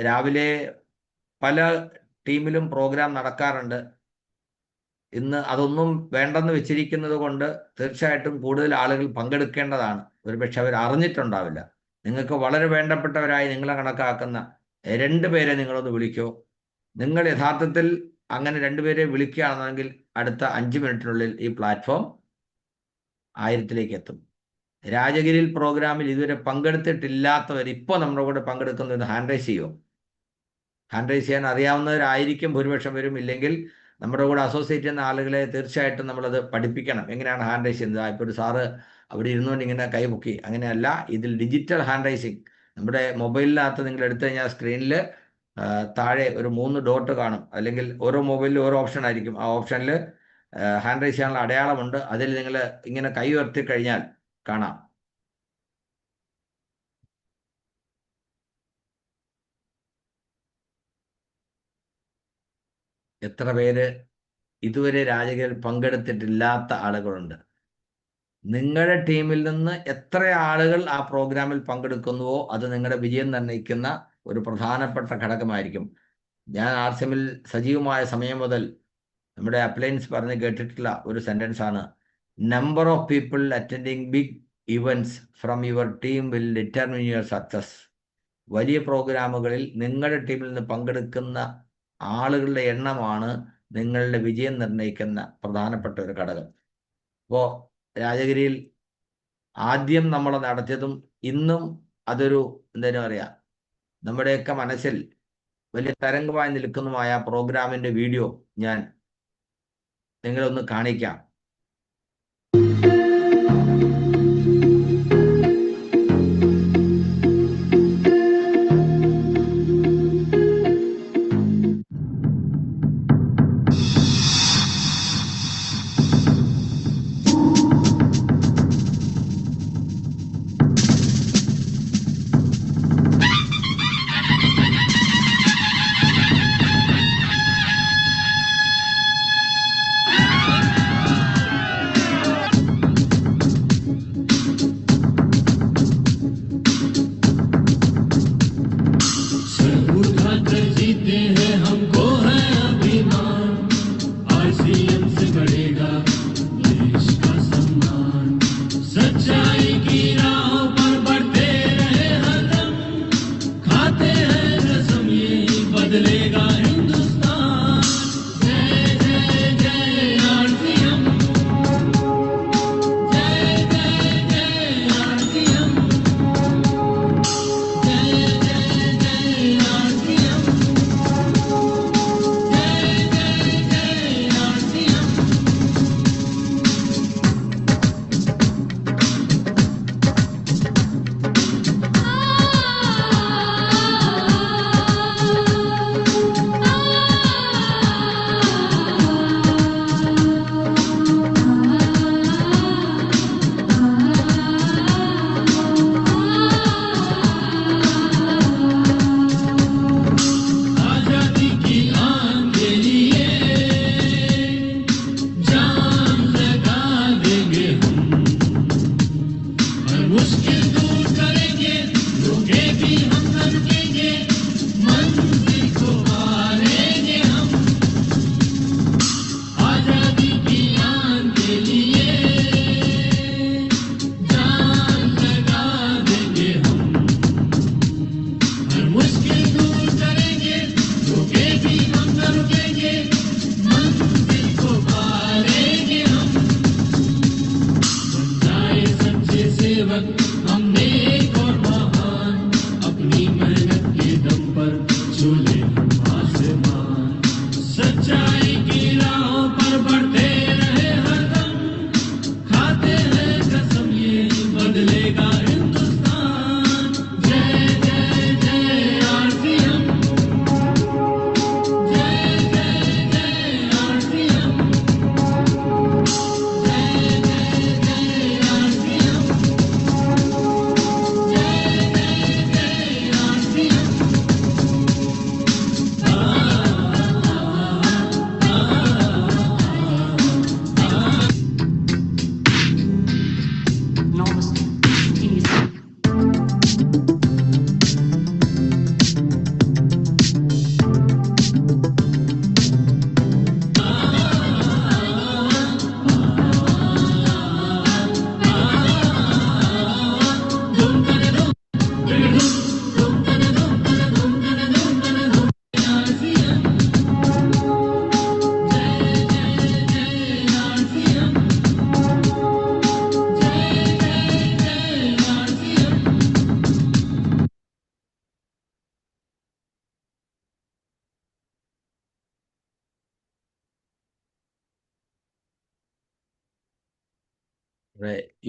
രാവിലെ പല ടീമിലും പ്രോഗ്രാം നടക്കാറുണ്ട്. ഇന്ന് അതൊന്നും വേണ്ടെന്ന് വെച്ചിരിക്കുന്നത് കൊണ്ട് തീർച്ചയായിട്ടും കൂടുതൽ ആളുകൾ പങ്കെടുക്കേണ്ടതാണ്. ഒരുപക്ഷെ അവർ അറിഞ്ഞിട്ടുണ്ടാവില്ല. നിങ്ങൾക്ക് വളരെ വേണ്ടപ്പെട്ടവരായി നിങ്ങളെ കണക്കാക്കുന്ന 2 പേരെ നിങ്ങളൊന്ന് വിളിക്കൂ. നിങ്ങൾ യഥാർത്ഥത്തിൽ അങ്ങനെ 2 പേരെ വിളിക്കുകയാണെന്നെങ്കിൽ അടുത്ത 5 മിനിറ്റിനുള്ളിൽ ഈ പ്ലാറ്റ്ഫോം 1000-ലേക്ക് എത്തും. രാജഗിരിയിൽ പ്രോഗ്രാമിൽ ഇതുവരെ പങ്കെടുത്തിട്ടില്ലാത്തവർ ഇപ്പോൾ നമ്മുടെ കൂടെ പങ്കെടുക്കുന്നത് ഹാൻഡ് റൈസ് ചെയ്യുമോ? ഹാൻഡ് റൈസ് ചെയ്യാൻ അറിയാവുന്നവരായിരിക്കും ഭൂരിപക്ഷം വരും. ഇല്ലെങ്കിൽ നമ്മുടെ കൂടെ അസോസിയേറ്റ് ചെയ്യുന്ന ആളുകളെ തീർച്ചയായിട്ടും നമ്മളത് പഠിപ്പിക്കണം. എങ്ങനെയാണ് ഹാൻഡ് റൈസ് ചെയ്യുന്നത്? ഇപ്പോൾ ഒരു സാറ് അവിടെ ഇരുന്നുകൊണ്ട് ഇങ്ങനെ കൈ പൊക്കി, അങ്ങനെയല്ല. ഇതിൽ ഡിജിറ്റൽ ഹാൻഡ് റൈസിങ്, നമ്മുടെ മൊബൈലിനകത്ത് നിങ്ങൾ എടുത്തു കഴിഞ്ഞാൽ സ്ക്രീനിൽ താഴെ ഒരു 3 ഡോട്ട് കാണും. അല്ലെങ്കിൽ ഓരോ മൊബൈലിലും ഓരോ ഓപ്ഷൻ ആയിരിക്കും. ആ ഓപ്ഷനിൽ ഹാൻഡ് റൈസ് ചെയ്യാനുള്ള അടയാളമുണ്ട്. അതിൽ നിങ്ങൾ ഇങ്ങനെ കൈ ഉയർത്തി കഴിഞ്ഞാൽ കാണാം. എത്ര പേര് ഇതുവരെ രാജഗിരിയിൽ പങ്കെടുത്തിട്ടില്ലാത്ത ആളുകളുണ്ട്? നിങ്ങളുടെ ടീമിൽ നിന്ന് എത്ര ആളുകൾ ആ പ്രോഗ്രാമിൽ പങ്കെടുക്കുന്നുവോ അത് നിങ്ങളുടെ വിജയം നിർണ്ണയിക്കുന്ന ഒരു പ്രധാനപ്പെട്ട ഘടകമായിരിക്കും. ഞാൻ ആർസിബിൽ സജീവമായ സമയം മുതൽ നമ്മുടെ അപ്ലയൻസ് പറഞ്ഞ് കേട്ടിട്ടുള്ള ഒരു സെന്റൻസ് ആണ്, number of people attending big events from your team will determine your success. വലിയ പ്രോഗ്രാമുകളിൽ നിങ്ങളുടെ ടീമിൽ നിന്ന് പങ്കെടുക്കുന്ന ആളുകളുടെ എണ്ണമാണ് നിങ്ങളുടെ വിജയം നിർണ്ണയിക്കുന്ന പ്രധാനപ്പെട്ട ഒരു ഘടകം. അപ്പോൾ രാജഗിരിയിൽ ആദ്യം നമ്മൾ നടത്തിയതും ഇന്നും അതൊരു എന്താ പറയുക, നമ്മുടെയൊക്കെ മനസ്സിൽ വലിയ തരംഗമായി നിൽക്കുന്നതുമായ പ്രോഗ്രാമിൻ്റെ വീഡിയോ ഞാൻ നിങ്ങളൊന്ന് കാണിക്കാം.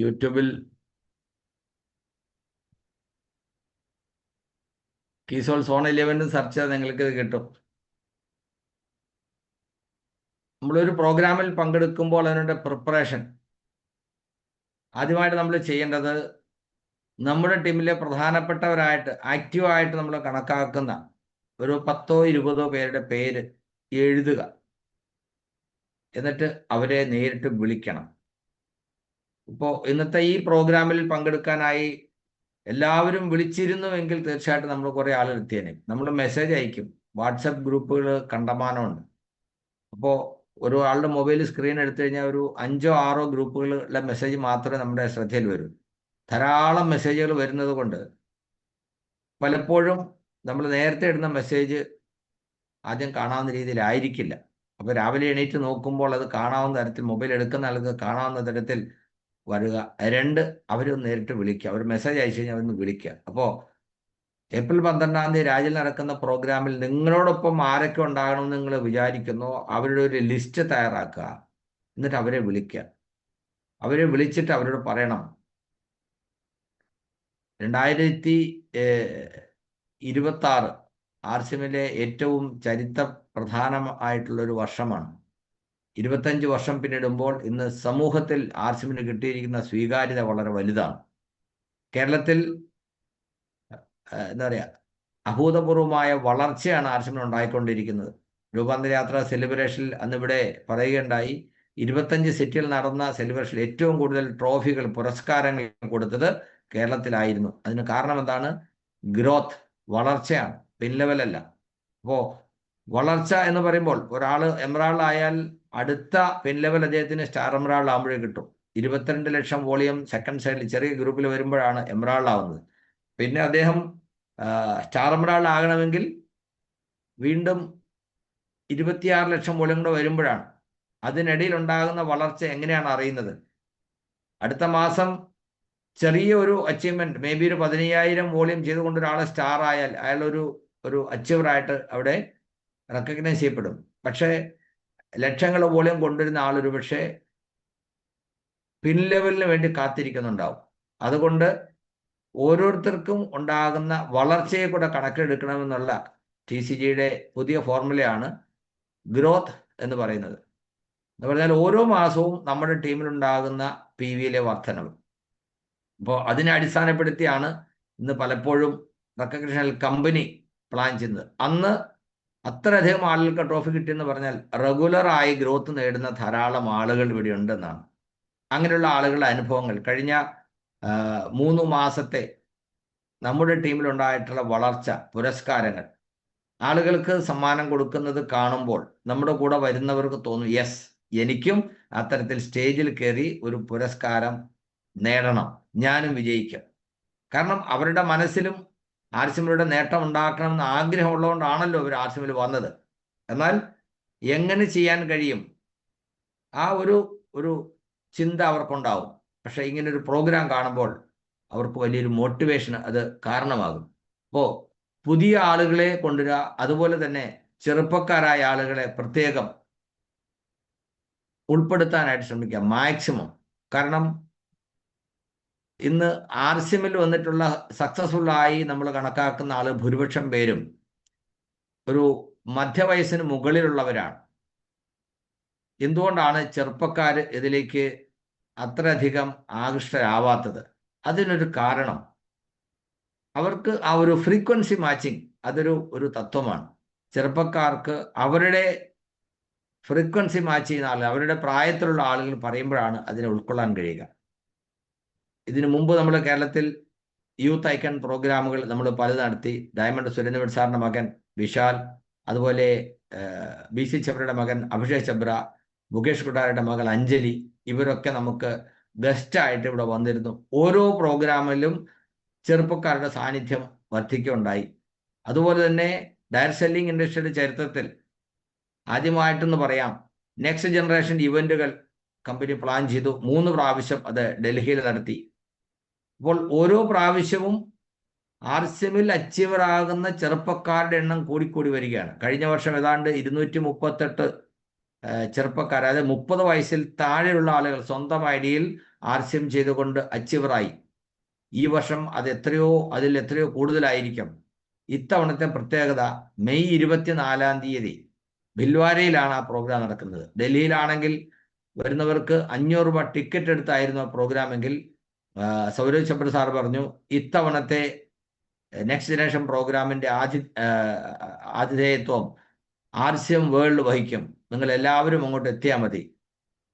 യൂട്യൂബിൽ കീസോൾ സോൺ 11 സെർച്ച് ചെയ്താൽ നിങ്ങൾക്ക് ഇത് കിട്ടും. നമ്മളൊരു പ്രോഗ്രാമിൽ പങ്കെടുക്കുമ്പോൾ അതിനുള്ള പ്രിപ്പറേഷൻ ആദ്യമായിട്ട് നമ്മൾ ചെയ്യേണ്ടത് നമ്മുടെ ടീമിലെ പ്രധാനപ്പെട്ടവരായിട്ട് ആക്റ്റീവായിട്ട് നമ്മൾ കണക്കാക്കുന്ന ഒരു 10-20 പേരുടെ പേര് എഴുതുക. എന്നിട്ട് അവരെ നേരിട്ട് വിളിക്കണം. ഇപ്പോൾ ഇന്നത്തെ ഈ പ്രോഗ്രാമിൽ പങ്കെടുക്കാനായി എല്ലാവരും വിളിച്ചിരുന്നുവെങ്കിൽ തീർച്ചയായിട്ടും നമ്മൾ കുറേ ആളുകൾ എത്തിയേനെ. നമ്മൾ മെസ്സേജ് അയക്കും. വാട്സപ്പ് ഗ്രൂപ്പുകൾ കണ്ടമാനമുണ്ട്. അപ്പോൾ ഒരു ആളുടെ മൊബൈൽ സ്ക്രീൻ എടുത്തു കഴിഞ്ഞാൽ ഒരു 5-6 ഗ്രൂപ്പുകളിലെ മെസ്സേജ് മാത്രമേ നമ്മുടെ ശ്രദ്ധയിൽ വരൂ. ധാരാളം മെസ്സേജുകൾ വരുന്നത് കൊണ്ട് പലപ്പോഴും നമ്മൾ നേരത്തെ ഇടുന്ന മെസ്സേജ് ആദ്യം കാണാവുന്ന രീതിയിലായിരിക്കില്ല. അപ്പോൾ രാവിലെ എണീറ്റ് നോക്കുമ്പോൾ അത് കാണാവുന്ന തരത്തിൽ, മൊബൈൽ എടുക്കുന്ന ആൾക്ക് കാണാവുന്ന തരത്തിൽ വരിക. 2, അവരൊന്ന് നേരിട്ട് വിളിക്കുക. അവർ മെസ്സേജ് അയച്ചു കഴിഞ്ഞാൽ അവരൊന്ന് വിളിക്കുക. അപ്പോൾ ഏപ്രിൽ 12-ാം തീയതി രാജിൽ നടക്കുന്ന പ്രോഗ്രാമിൽ നിങ്ങളോടൊപ്പം ആരൊക്കെ ഉണ്ടാകണമെന്ന് നിങ്ങൾ വിചാരിക്കുന്നോ അവരുടെ ഒരു ലിസ്റ്റ് തയ്യാറാക്കുക. എന്നിട്ട് അവരെ വിളിക്കുക. അവരെ വിളിച്ചിട്ട് അവരോട് പറയണം, 2026 ആർസിഎമ്മിലെ ഏറ്റവും ചരിത്ര പ്രധാനമായിട്ടുള്ളൊരു വർഷമാണ്. 25 വർഷം പിന്നിടുമ്പോൾ ഇന്ന് സമൂഹത്തിൽ ആർസിഎമ്മിന് കിട്ടിയിരിക്കുന്ന സ്വീകാര്യത വളരെ വലുതാണ്. കേരളത്തിൽ എന്താ പറയുക, അഭൂതപൂർവമായ വളർച്ചയാണ് ആർസിഎമ്മിന് ഉണ്ടായിക്കൊണ്ടിരിക്കുന്നത്. രൂപാന്തര യാത്ര സെലിബ്രേഷനിൽ അന്നിവിടെ പറയുകയുണ്ടായി, 25 സിറ്റിയിൽ നടന്ന സെലിബ്രേഷനിൽ ഏറ്റവും കൂടുതൽ ട്രോഫികൾ, പുരസ്കാരങ്ങൾ കൊടുത്തത് കേരളത്തിലായിരുന്നു. അതിന് കാരണം എന്താണ്? ഗ്രോത്ത്, വളർച്ചയാണ്, പിൻ ലെവലല്ല. അപ്പോൾ വളർച്ച എന്ന് പറയുമ്പോൾ ഒരാൾ എമറാൾഡ് ആയാൽ അടുത്ത പിൻ ലെവൽ അദ്ദേഹത്തിന് സ്റ്റാർ എമറാൾഡ് ആകുമ്പോഴേ കിട്ടും. 22 ലക്ഷം വോളിയം സെക്കൻഡ് സൈഡിൽ ചെറിയ ഗ്രൂപ്പിൽ വരുമ്പോഴാണ് എമറാൾഡ് ആവുന്നത്. പിന്നെ അദ്ദേഹം സ്റ്റാർ എമറാൾഡ് ആകണമെങ്കിൽ വീണ്ടും 26 ലക്ഷം വോളിയം കൂടെ വരുമ്പോഴാണ്. അതിനിടയിൽ ഉണ്ടാകുന്ന വളർച്ച എങ്ങനെയാണ് അറിയുന്നത്? അടുത്ത മാസം ചെറിയ ഒരു അച്ചീവ്മെന്റ്, മേ ബി ഒരു 15,000 വോളിയം ചെയ്തുകൊണ്ട് ഒരാളെ സ്റ്റാർ ആയാൽ അയാൾ ഒരു അച്ചീവറായിട്ട് അവിടെ റെക്കഗ്നൈസ് ചെയ്യപ്പെടും. പക്ഷേ ലക്ഷങ്ങൾ വോളിയം കൊണ്ടുവരുന്ന ആൾ ഒരു പക്ഷേ പിൻ ലെവലിന് വേണ്ടി കാത്തിരിക്കുന്നുണ്ടാവും. അതുകൊണ്ട് ഓരോരുത്തർക്കും ഉണ്ടാകുന്ന വളർച്ചയെ കൂടെ കണക്കിലെടുക്കണമെന്നുള്ള TCGയുടെ പുതിയ ഫോർമുലയാണ് ഗ്രോത്ത് എന്ന് പറയുന്നത്. എന്ന് പറഞ്ഞാൽ ഓരോ മാസവും നമ്മുടെ ടീമിലുണ്ടാകുന്ന PVയിലെ വർധനവ്. അപ്പോൾ അതിനെ അടിസ്ഥാനപ്പെടുത്തിയാണ് ഇന്ന് പലപ്പോഴും റെക്കഗ്നിഷൻ കമ്പനി പ്ലാൻ ചെയ്യുന്നത്. അന്ന് അത്രയധികം ആളുകൾക്ക് ട്രോഫി കിട്ടിയെന്ന് പറഞ്ഞാൽ റെഗുലറായി ഗ്രോത്ത് നേടുന്ന ധാരാളം ആളുകൾ ഇവിടെ ഉണ്ടെന്നാണ്. അങ്ങനെയുള്ള ആളുകളുടെ അനുഭവങ്ങൾ, കഴിഞ്ഞ 3 മാസത്തെ നമ്മുടെ ടീമിലുണ്ടായിട്ടുള്ള വളർച്ച, പുരസ്കാരങ്ങൾ, ആളുകൾക്ക് സമ്മാനം കൊടുക്കുന്നത് കാണുമ്പോൾ നമ്മുടെ കൂടെ വരുന്നവർക്ക് തോന്നും, യെസ്, എനിക്കും അത്തരത്തിൽ സ്റ്റേജിൽ കയറി ഒരു പുരസ്കാരം നേടണം, ഞാനും വിജയിക്കും. കാരണം അവരുടെ മനസ്സിലും ആർസിഎമ്മിലൂടെ നേട്ടം ഉണ്ടാക്കണമെന്ന് ആഗ്രഹമുള്ളതുകൊണ്ടാണല്ലോ അവർ ആർസിഎമ്മിൽ വന്നത്. എന്നാൽ എങ്ങനെ ചെയ്യാൻ കഴിയും, ആ ഒരു ചിന്ത അവർക്കുണ്ടാവും. പക്ഷെ ഇങ്ങനൊരു പ്രോഗ്രാം കാണുമ്പോൾ അവർക്ക് വലിയൊരു മോട്ടിവേഷൻ അത് കാരണമാകും. അപ്പോൾ പുതിയ ആളുകളെ കൊണ്ടുവരിക, അതുപോലെ തന്നെ ചെറുപ്പക്കാരായ ആളുകളെ പ്രത്യേകം ഉൾപ്പെടുത്താനായിട്ട് ശ്രമിക്കുക മാക്സിമം. കാരണം ഇന്ന് ആർസിഎമ്മിൽ വന്നിട്ടുള്ള സക്സസ്ഫുൾ ആയി നമ്മൾ കണക്കാക്കുന്ന ആൾ ഭൂരിപക്ഷം പേരും ഒരു മധ്യവയസ്സിന് മുകളിലുള്ളവരാണ്. എന്തുകൊണ്ടാണ് ചെറുപ്പക്കാർ ഇതിലേക്ക് അത്രയധികം ആകൃഷ്ടരാവാത്തത്? അതിനൊരു കാരണം അവർക്ക് ആ ഒരു ഫ്രീക്വൻസി മാച്ചിങ് അതൊരു തത്വമാണ്. ചെറുപ്പക്കാർക്ക് അവരുടെ ഫ്രീക്വൻസി മാച്ച് ചെയ്യുന്ന ആളുകൾ, അവരുടെ പ്രായത്തിലുള്ള ആളുകൾ പറയുമ്പോഴാണ് അതിനെ ഉൾക്കൊള്ളാൻ കഴിയുക. ഇതിനു മുമ്പ് നമ്മൾ കേരളത്തിൽ യൂത്ത് ഐക്കൺ പ്രോഗ്രാമുകൾ നമ്മൾ പലത് നടത്തി. ഡയമണ്ട് സുരേന്ദ്രൻ സാറിൻ്റെ മകൻ വിശാൽ, അതുപോലെ BC ചബ്രയുടെ മകൻ അഭിഷേക് ചബ്ര, മുകേഷ് കുട്ടാരയുടെ മകൾ അഞ്ജലി, ഇവരൊക്കെ നമുക്ക് ഗസ്റ്റായിട്ട് ഇവിടെ വന്നിരുന്നു. ഓരോ പ്രോഗ്രാമിലും ചെറുപ്പക്കാരുടെ സാന്നിധ്യം വർദ്ധിക്കുകയുണ്ടായി. അതുപോലെ തന്നെ ഡയറക്ട് സെല്ലിംഗ് ഇൻഡസ്ട്രിയുടെ ചരിത്രത്തിൽ ആദ്യമായിട്ടെന്ന് പറയാം, നെക്സ്റ്റ് ജനറേഷൻ ഇവന്റുകൾ കമ്പനി പ്ലാൻ ചെയ്തു. 3 പ്രാവശ്യം അത് ഡൽഹിയിൽ നടത്തി. അപ്പോൾ ഓരോ പ്രാവശ്യവും ആർസിഎമ്മിൽ അച്ചീവർ ആകുന്ന ചെറുപ്പക്കാരുടെ എണ്ണം കൂടിക്കൂടി വരികയാണ്. കഴിഞ്ഞ വർഷം ഏതാണ്ട് 238 ചെറുപ്പക്കാർ, അതായത് 30 വയസ്സിൽ താഴെയുള്ള ആളുകൾ സ്വന്തം ഐഡിയയിൽ RCM ചെയ്തുകൊണ്ട് അച്ചീവറായി. ഈ വർഷം അതിൽ എത്രയോ കൂടുതലായിരിക്കും. ഇത്തവണത്തെ പ്രത്യേകത മെയ് 24-ാം തീയതി ഭിൽവാരയിലാണ് ആ പ്രോഗ്രാം നടക്കുന്നത്. ഡൽഹിയിലാണെങ്കിൽ വരുന്നവർക്ക് 500 രൂപ ടിക്കറ്റ് എടുത്തായിരുന്നു ആ പ്രോഗ്രാമെങ്കിൽ സൗരവ് ചബ്ര സാർ പറഞ്ഞു ഇത്തവണത്തെ നെക്സ്റ്റ് ജനറേഷൻ പ്രോഗ്രാമിന്റെ ആതിഥേയത്വം RCM വേൾഡ് വഹിക്കും. നിങ്ങൾ എല്ലാവരും അങ്ങോട്ട് എത്തിയാൽ മതി.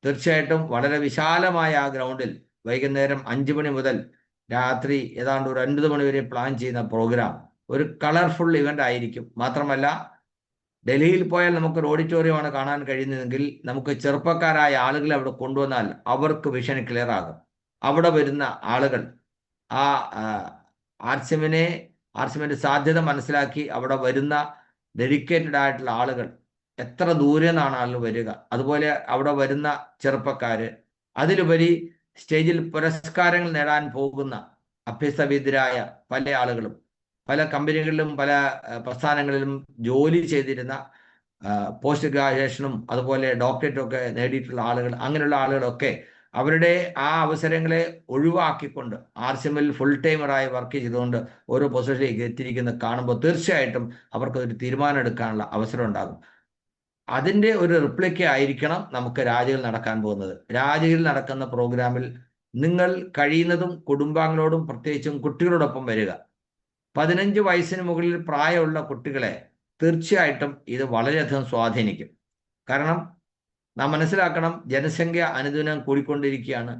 തീർച്ചയായിട്ടും വളരെ വിശാലമായ ആ ഗ്രൗണ്ടിൽ വൈകുന്നേരം 5 മണി മുതൽ രാത്രി ഏതാണ്ട് ഒരു 9 മണി വരെ പ്ലാൻ ചെയ്യുന്ന പ്രോഗ്രാം ഒരു കളർഫുൾ ഇവന്റ് ആയിരിക്കും. മാത്രമല്ല ഡൽഹിയിൽ പോയാൽ നമുക്കൊരു ഓഡിറ്റോറിയമാണ് കാണാൻ കഴിയുന്നതെങ്കിൽ നമുക്ക് ചെറുപ്പക്കാരായ ആളുകളെ അവിടെ കൊണ്ടുവന്നാൽ അവർക്ക് വിഷൻ ക്ലിയർ ആകും. അവിടെ വരുന്ന ആളുകൾ ആ RCMന്റെ സാധ്യത മനസ്സിലാക്കി അവിടെ വരുന്ന ഡെഡിക്കേറ്റഡ് ആയിട്ടുള്ള ആളുകൾ എത്ര ദൂരെ നിന്നാണ് ആളുകൾ വരിക, അതുപോലെ അവിടെ വരുന്ന ചെറുപ്പക്കാര്, അതിലുപരി സ്റ്റേജിൽ പുരസ്കാരങ്ങൾ നേടാൻ പോകുന്ന അഭ്യസ്തവിദ്യരായ പല ആളുകളും പല കമ്പനികളിലും പല പ്രസ്ഥാനങ്ങളിലും ജോലി ചെയ്തിരുന്ന പോസ്റ്റ് ഗ്രാജുവേഷനും അതുപോലെ ഡോക്ടറേറ്റും ഒക്കെ നേടിയിട്ടുള്ള ആളുകൾ, അങ്ങനെയുള്ള ആളുകളൊക്കെ അവരുടെ ആ അവസരങ്ങളെ ഒഴിവാക്കിക്കൊണ്ട് RCMൽ ഫുൾ ടൈമറായി വർക്ക് ചെയ്തുകൊണ്ട് ഓരോ പൊസിഷനിലേക്ക് എത്തിയിരിക്കുന്നത് കാണുമ്പോൾ തീർച്ചയായിട്ടും അവർക്കൊരു തീരുമാനം എടുക്കാനുള്ള അവസരം ഉണ്ടാകും. അതിൻ്റെ ഒരു റിപ്ലിക്ക ആയിരിക്കണം നമുക്ക് രാജയിൽ നടക്കാൻ പോകുന്നത്. രാജയിൽ നടക്കുന്ന പ്രോഗ്രാമിൽ നിങ്ങൾ കഴിയുന്നതും കുടുംബാംഗങ്ങളോടും പ്രത്യേകിച്ചും കുട്ടികളോടൊപ്പം വരിക. 15 വയസ്സിന് മുകളിൽ പ്രായമുള്ള കുട്ടികളെ തീർച്ചയായിട്ടും ഇത് വളരെയധികം സ്വാധീനിക്കും. കാരണം നാം മനസ്സിലാക്കണം, ജനസംഖ്യ അനുദിനം കൂടിക്കൊണ്ടിരിക്കുകയാണ്.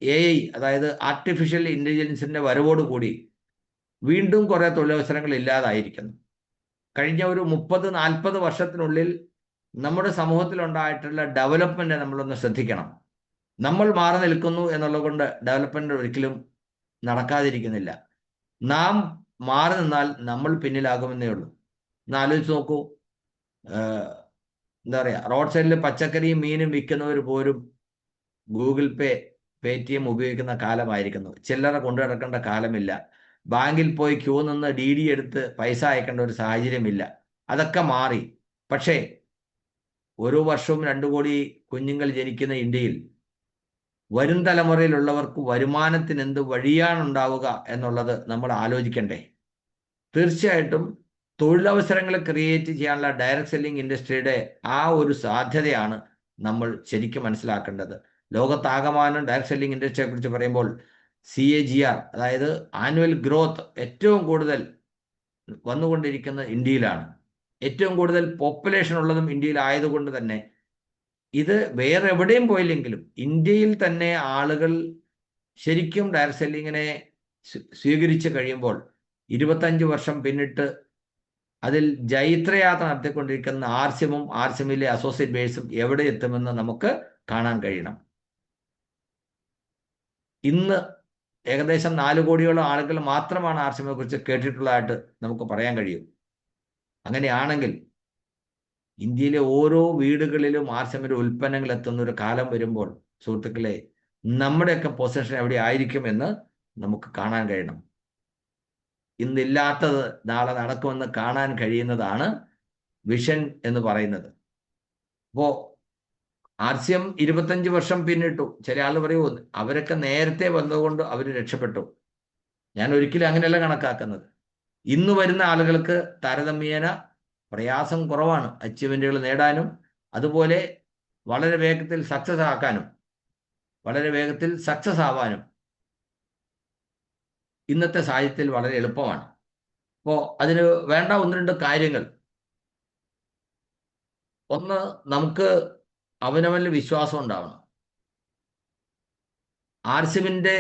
AI അതായത് ആർട്ടിഫിഷ്യൽ ഇൻ്റലിജൻസിൻ്റെ വരവോടുകൂടി വീണ്ടും കുറേ തൊഴിലവസരങ്ങൾ ഇല്ലാതായിരിക്കുന്നു. കഴിഞ്ഞ ഒരു 30-40 വർഷത്തിനുള്ളിൽ നമ്മുടെ സമൂഹത്തിലുണ്ടായിട്ടുള്ള ഡെവലപ്മെന്റ് നമ്മളൊന്ന് ശ്രദ്ധിക്കണം. നമ്മൾ മാറി നിൽക്കുന്നു എന്നുള്ളത് കൊണ്ട് ഡെവലപ്മെന്റ് ഒരിക്കലും നടക്കാതിരിക്കുന്നില്ല. നാം മാറി നിന്നാൽ നമ്മൾ പിന്നിലാകുമെന്നേ ഉള്ളൂ. ഒന്ന് ആലോചിച്ച് നോക്കൂ, എന്താ പറയുക, റോഡ് സൈഡിൽ പച്ചക്കറിയും മീനും വിൽക്കുന്നവർ പോലും ഗൂഗിൾ പേ, പേടിഎം ഉപയോഗിക്കുന്ന കാലമായിരിക്കുന്നു. ചില്ലറ കൊണ്ടു നടക്കേണ്ട കാലമില്ല. ബാങ്കിൽ പോയി ക്യൂ നിന്ന് DD എടുത്ത് പൈസ അയക്കേണ്ട ഒരു സാഹചര്യമില്ല. അതൊക്കെ മാറി. പക്ഷേ ഓരോ വർഷവും 2 കോടി കുഞ്ഞുങ്ങൾ ജനിക്കുന്ന ഇന്ത്യയിൽ വരും തലമുറയിലുള്ളവർക്ക് വരുമാനത്തിന് എന്ത് വഴിയാണുണ്ടാവുക എന്നുള്ളത് നമ്മൾ ആലോചിക്കണ്ടേ? തീർച്ചയായിട്ടും തൊഴിലവസരങ്ങൾ ക്രിയേറ്റ് ചെയ്യാനുള്ള ഡയറക്ട് സെല്ലിംഗ് ഇൻഡസ്ട്രിയുടെ ആ ഒരു സാധ്യതയാണ് നമ്മൾ ശരിക്കും മനസ്സിലാക്കേണ്ടത്. ലോകത്താകമാനം ഡയറക്ട് സെല്ലിംഗ് ഇൻഡസ്ട്രിയെ കുറിച്ച് പറയുമ്പോൾ CAGR അതായത് ആനുവൽ ഗ്രോത്ത് ഏറ്റവും കൂടുതൽ വന്നുകൊണ്ടിരിക്കുന്നത് ഇന്ത്യയിലാണ്. ഏറ്റവും കൂടുതൽ പോപ്പുലേഷൻ ഉള്ളതും ഇന്ത്യയിലായതുകൊണ്ട് തന്നെ ഇത് വേറെ എവിടെയും പോയില്ലെങ്കിലും ഇന്ത്യയിൽ തന്നെ ആളുകൾ ശരിക്കും ഡയറക്ട് സെല്ലിങ്ങിനെ സ്വീകരിച്ചു കഴിയുമ്പോൾ 25 വർഷം പിന്നിട്ട് അതിൽ ജൈത്രയാത്ര നടത്തിക്കൊണ്ടിരിക്കുന്ന RCMും RCMലെ അസോസിയേറ്റ് ബേഴ്സും എവിടെ എത്തുമെന്ന് നമുക്ക് കാണാൻ കഴിയണം. ഇന്ന് ഏകദേശം 4 കോടിയോളം ആളുകൾ മാത്രമാണ് RCMയെ കുറിച്ച് കേട്ടിട്ടുള്ളതായിട്ട് നമുക്ക് പറയാൻ കഴിയും. അങ്ങനെയാണെങ്കിൽ ഇന്ത്യയിലെ ഓരോ വീടുകളിലും RCMന്റെ ഉൽപ്പന്നങ്ങൾ എത്തുന്ന ഒരു കാലം വരുമ്പോൾ സുഹൃത്തുക്കളെ, നമ്മുടെയൊക്കെ പൊസിഷൻ എവിടെ ആയിരിക്കുമെന്ന് നമുക്ക് കാണാൻ കഴിയണം. ഇന്നില്ലാത്തത് നാളെ നടക്കുമെന്ന് കാണാൻ കഴിയുന്നതാണ് വിഷൻ എന്ന് പറയുന്നത്. അപ്പോൾ RCM 25 വർഷം പിന്നിട്ടു. ചില ആൾ പറയൂ അവരൊക്കെ നേരത്തെ വന്നതുകൊണ്ട് അവർ രക്ഷപ്പെട്ടു. ഞാൻ ഒരിക്കലും അങ്ങനെയല്ല കണക്കാക്കുന്നത്. ഇന്ന് വരുന്ന ആളുകൾക്ക് താരതമ്യേന പ്രയാസം കുറവാണ് അച്ചീവ്മെന്റുകൾ നേടാനും അതുപോലെ വളരെ വേഗത്തിൽ സക്സസ് ആവാനും ഇന്നത്തെ സാഹചര്യത്തിൽ വളരെ എളുപ്പമാണ്. അപ്പോൾ അതിന് വേണ്ട 1-2 കാര്യങ്ങൾ. ഒന്ന്, നമുക്ക് അവനവനിൽ വിശ്വാസം ഉണ്ടാവണം. RCMന്റെ